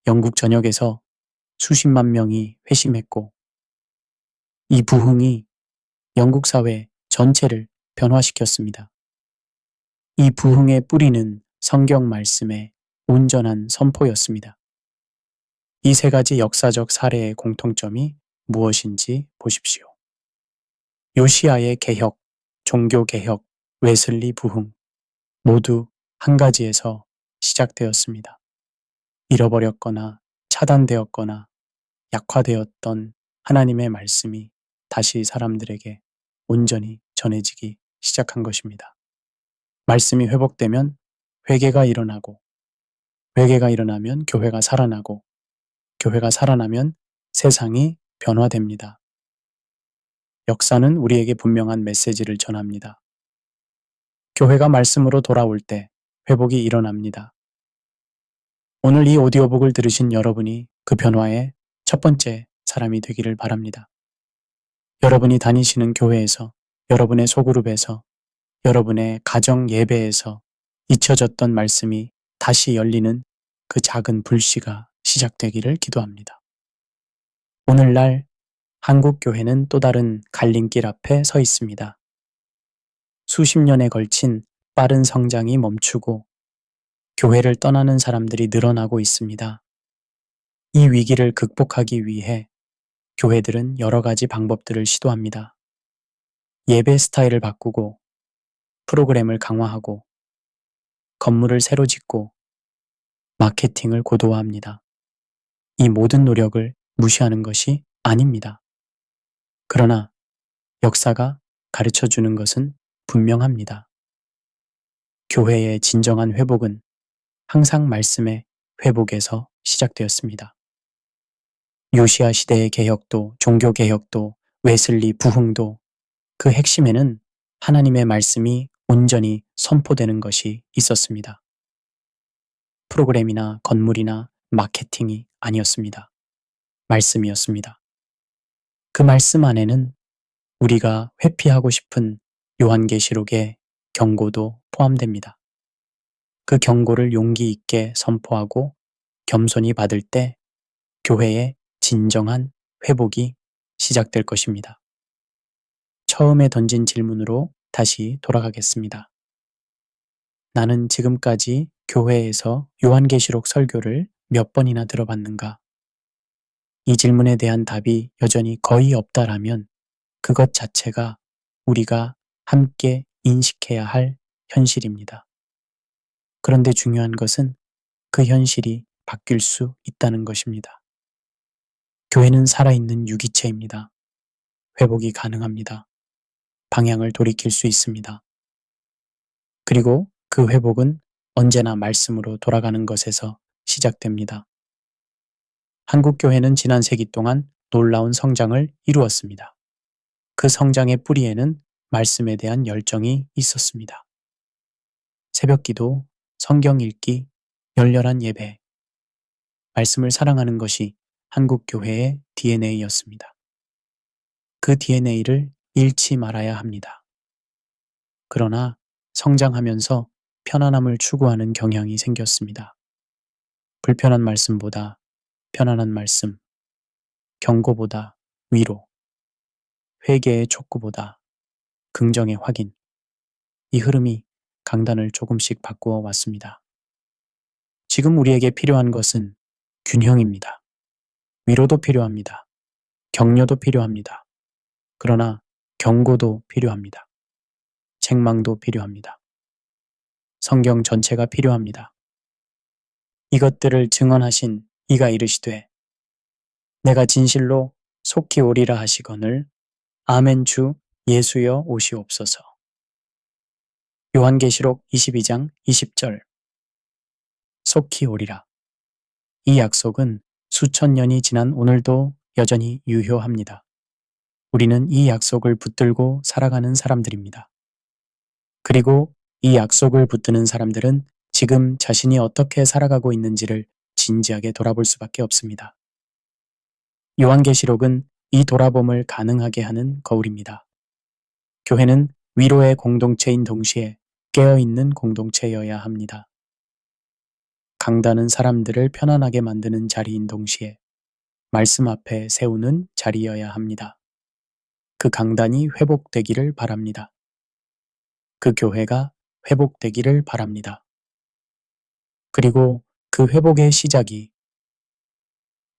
영국 전역에서 수십만 명이 회심했고 이 부흥이 영국 사회 전체를 변화시켰습니다. 이 부흥의 뿌리는 성경 말씀의 온전한 선포였습니다. 이 세 가지 역사적 사례의 공통점이 무엇인지 보십시오. 요시야의 개혁, 종교 개혁, 웨슬리 부흥 모두 한 가지에서 시작되었습니다. 잃어버렸거나 차단되었거나 약화되었던 하나님의 말씀이 다시 사람들에게 온전히 전해지기 시작한 것입니다. 말씀이 회복되면 회개가 일어나고 회개가 일어나면 교회가 살아나고 교회가 살아나면 세상이 변화됩니다. 역사는 우리에게 분명한 메시지를 전합니다. 교회가 말씀으로 돌아올 때 회복이 일어납니다. 오늘 이 오디오북을 들으신 여러분이 그 변화의 첫 번째 사람이 되기를 바랍니다. 여러분이 다니시는 교회에서, 여러분의 소그룹에서, 여러분의 가정 예배에서 잊혀졌던 말씀이 다시 열리는 그 작은 불씨가 시작되기를 기도합니다. 오늘날 한국 교회는 또 다른 갈림길 앞에 서 있습니다. 수십 년에 걸친 빠른 성장이 멈추고 교회를 떠나는 사람들이 늘어나고 있습니다. 이 위기를 극복하기 위해 교회들은 여러 가지 방법들을 시도합니다. 예배 스타일을 바꾸고, 프로그램을 강화하고, 건물을 새로 짓고, 마케팅을 고도화합니다. 이 모든 노력을 무시하는 것이 아닙니다. 그러나 역사가 가르쳐 주는 것은 분명합니다. 교회의 진정한 회복은 항상 말씀의 회복에서 시작되었습니다. 요시야 시대의 개혁도, 종교 개혁도, 웨슬리 부흥도 그 핵심에는 하나님의 말씀이 온전히 선포되는 것이 있었습니다. 프로그램이나 건물이나 마케팅이 아니었습니다. 말씀이었습니다. 그 말씀 안에는 우리가 회피하고 싶은 요한계시록의 경고도 포함됩니다. 그 경고를 용기 있게 선포하고 겸손히 받을 때 교회의 진정한 회복이 시작될 것입니다. 처음에 던진 질문으로 다시 돌아가겠습니다. 나는 지금까지 교회에서 요한계시록 설교를 몇 번이나 들어봤는가? 이 질문에 대한 답이 여전히 거의 없다라면 그것 자체가 우리가 함께 인식해야 할 현실입니다. 그런데 중요한 것은 그 현실이 바뀔 수 있다는 것입니다. 교회는 살아있는 유기체입니다. 회복이 가능합니다. 방향을 돌이킬 수 있습니다. 그리고 그 회복은 언제나 말씀으로 돌아가는 것에서 시작됩니다. 한국 교회는 지난 세기 동안 놀라운 성장을 이루었습니다. 그 성장의 뿌리에는 말씀에 대한 열정이 있었습니다. 새벽 기도, 성경 읽기, 열렬한 예배, 말씀을 사랑하는 것이 한국 교회의 DNA였습니다. 그 DNA를 잃지 말아야 합니다. 그러나 성장하면서 편안함을 추구하는 경향이 생겼습니다. 불편한 말씀보다 편안한 말씀, 경고보다 위로, 회개의 촉구보다 긍정의 확인, 이 흐름이 강단을 조금씩 바꾸어 왔습니다. 지금 우리에게 필요한 것은 균형입니다. 위로도 필요합니다. 격려도 필요합니다. 그러나 경고도 필요합니다. 책망도 필요합니다. 성경 전체가 필요합니다. 이것들을 증언하신 이가 이르시되 내가 진실로 속히 오리라 하시거늘 아멘 주 예수여 오시옵소서. 요한계시록 22장 20절 속히 오리라. 이 약속은 수천 년이 지난 오늘도 여전히 유효합니다. 우리는 이 약속을 붙들고 살아가는 사람들입니다. 그리고 이 약속을 붙드는 사람들은 지금 자신이 어떻게 살아가고 있는지를 진지하게 돌아볼 수밖에 없습니다. 요한계시록은 이 돌아봄을 가능하게 하는 거울입니다. 교회는 위로의 공동체인 동시에 깨어있는 공동체여야 합니다. 강단은 사람들을 편안하게 만드는 자리인 동시에 말씀 앞에 세우는 자리여야 합니다. 그 강단이 회복되기를 바랍니다. 그 교회가 회복되기를 바랍니다. 그리고 그 회복의 시작이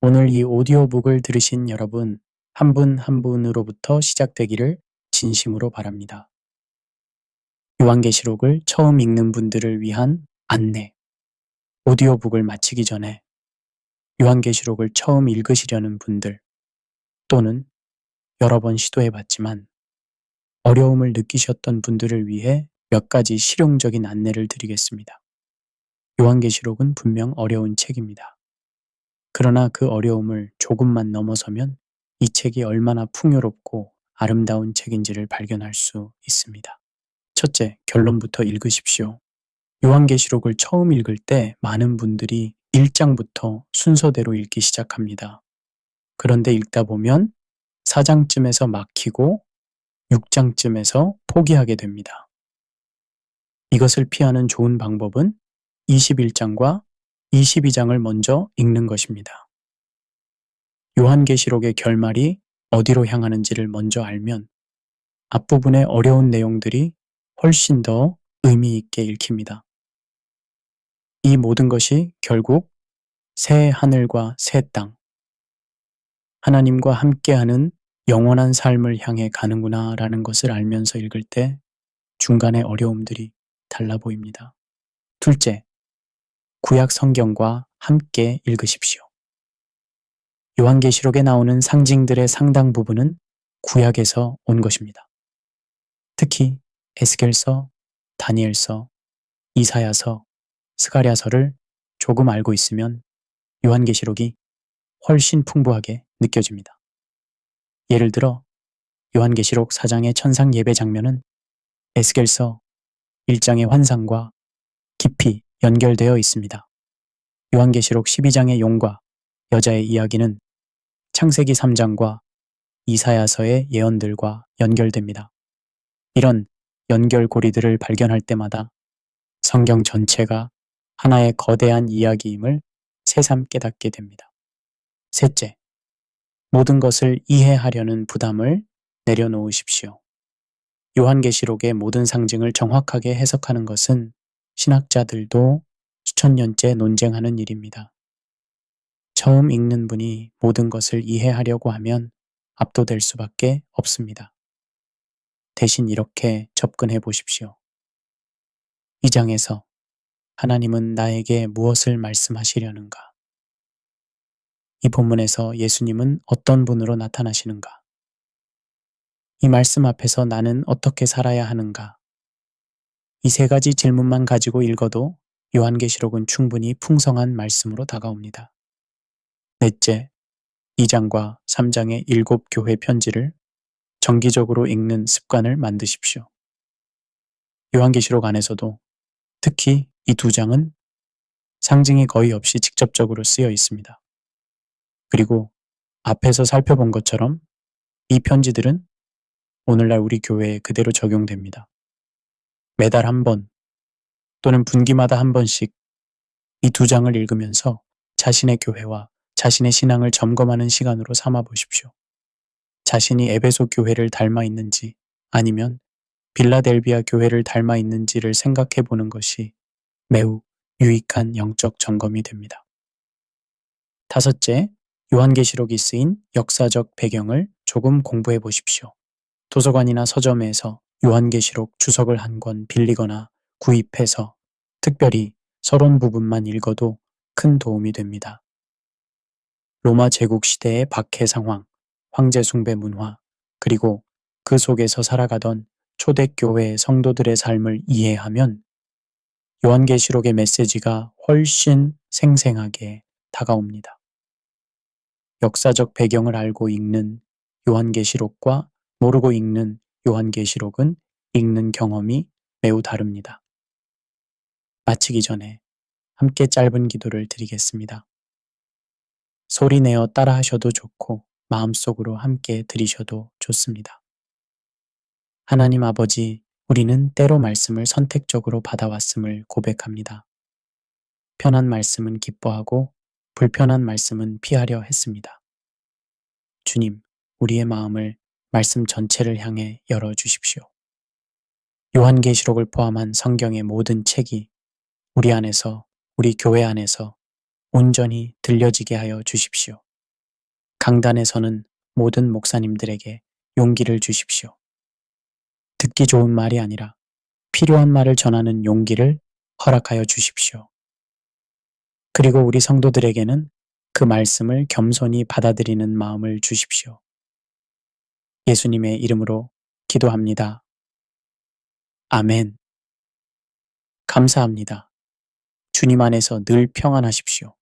오늘 이 오디오북을 들으신 여러분 한 분 한 분으로부터 시작되기를 진심으로 바랍니다. 요한계시록을 처음 읽는 분들을 위한 안내. 오디오북을 마치기 전에 요한계시록을 처음 읽으시려는 분들 또는 여러 번 시도해봤지만 어려움을 느끼셨던 분들을 위해 몇 가지 실용적인 안내를 드리겠습니다. 요한계시록은 분명 어려운 책입니다. 그러나 그 어려움을 조금만 넘어서면 이 책이 얼마나 풍요롭고 아름다운 책인지를 발견할 수 있습니다. 첫째, 결론부터 읽으십시오. 요한계시록을 처음 읽을 때 많은 분들이 1장부터 순서대로 읽기 시작합니다. 그런데 읽다 보면 4장쯤에서 막히고 6장쯤에서 포기하게 됩니다. 이것을 피하는 좋은 방법은 21장과 22장을 먼저 읽는 것입니다. 요한계시록의 결말이 어디로 향하는지를 먼저 알면 앞부분의 어려운 내용들이 훨씬 더 의미 있게 읽힙니다. 이 모든 것이 결국 새 하늘과 새 땅, 하나님과 함께하는 영원한 삶을 향해 가는구나 라는 것을 알면서 읽을 때 중간의 어려움들이 달라 보입니다. 둘째, 구약 성경과 함께 읽으십시오. 요한계시록에 나오는 상징들의 상당 부분은 구약에서 온 것입니다. 특히 에스겔서, 다니엘서, 이사야서, 스가랴서를 조금 알고 있으면 요한계시록이 훨씬 풍부하게 느껴집니다. 예를 들어 요한계시록 4장의 천상 예배 장면은 에스겔서 1장의 환상과 깊이 연결되어 있습니다. 요한계시록 12장의 용과 여자의 이야기는 창세기 3장과 이사야서의 예언들과 연결됩니다. 이런 연결고리들을 발견할 때마다 성경 전체가 하나의 거대한 이야기임을 새삼 깨닫게 됩니다. 셋째, 모든 것을 이해하려는 부담을 내려놓으십시오. 요한계시록의 모든 상징을 정확하게 해석하는 것은 신학자들도 수천 년째 논쟁하는 일입니다. 처음 읽는 분이 모든 것을 이해하려고 하면 압도될 수밖에 없습니다. 대신 이렇게 접근해 보십시오. 이 장에서 하나님은 나에게 무엇을 말씀하시려는가? 이 본문에서 예수님은 어떤 분으로 나타나시는가? 이 말씀 앞에서 나는 어떻게 살아야 하는가? 이 세 가지 질문만 가지고 읽어도 요한계시록은 충분히 풍성한 말씀으로 다가옵니다. 넷째, 2장과 3장의 7교회 편지를 정기적으로 읽는 습관을 만드십시오. 요한계시록 안에서도 특히 이 2장은 상징이 거의 없이 직접적으로 쓰여 있습니다. 그리고 앞에서 살펴본 것처럼 이 편지들은 오늘날 우리 교회에 그대로 적용됩니다. 매달 한 번 또는 분기마다 한 번씩 이 2장을 읽으면서 자신의 교회와 자신의 신앙을 점검하는 시간으로 삼아 보십시오. 자신이 에베소 교회를 닮아 있는지 아니면 빌라델비아 교회를 닮아 있는지를 생각해 보는 것이 매우 유익한 영적 점검이 됩니다. 다섯째, 요한계시록이 쓰인 역사적 배경을 조금 공부해 보십시오. 도서관이나 서점에서 요한계시록 주석을 한 권 빌리거나 구입해서 특별히 서론 부분만 읽어도 큰 도움이 됩니다. 로마 제국 시대의 박해 상황, 황제 숭배 문화, 그리고 그 속에서 살아가던 초대교회 성도들의 삶을 이해하면 요한계시록의 메시지가 훨씬 생생하게 다가옵니다. 역사적 배경을 알고 읽는 요한계시록과 모르고 읽는 요한계시록은 읽는 경험이 매우 다릅니다. 마치기 전에 함께 짧은 기도를 드리겠습니다. 소리내어 따라하셔도 좋고 마음속으로 함께 드리셔도 좋습니다. 하나님 아버지, 우리는 때로 말씀을 선택적으로 받아왔음을 고백합니다. 편한 말씀은 기뻐하고 불편한 말씀은 피하려 했습니다. 주님, 우리의 마음을 말씀 전체를 향해 열어주십시오. 요한계시록을 포함한 성경의 모든 책이 우리 안에서, 우리 교회 안에서 온전히 들려지게 하여 주십시오. 강단에서는 모든 목사님들에게 용기를 주십시오. 듣기 좋은 말이 아니라 필요한 말을 전하는 용기를 허락하여 주십시오. 그리고 우리 성도들에게는 그 말씀을 겸손히 받아들이는 마음을 주십시오. 예수님의 이름으로 기도합니다. 아멘. 감사합니다. 주님 안에서 늘 평안하십시오.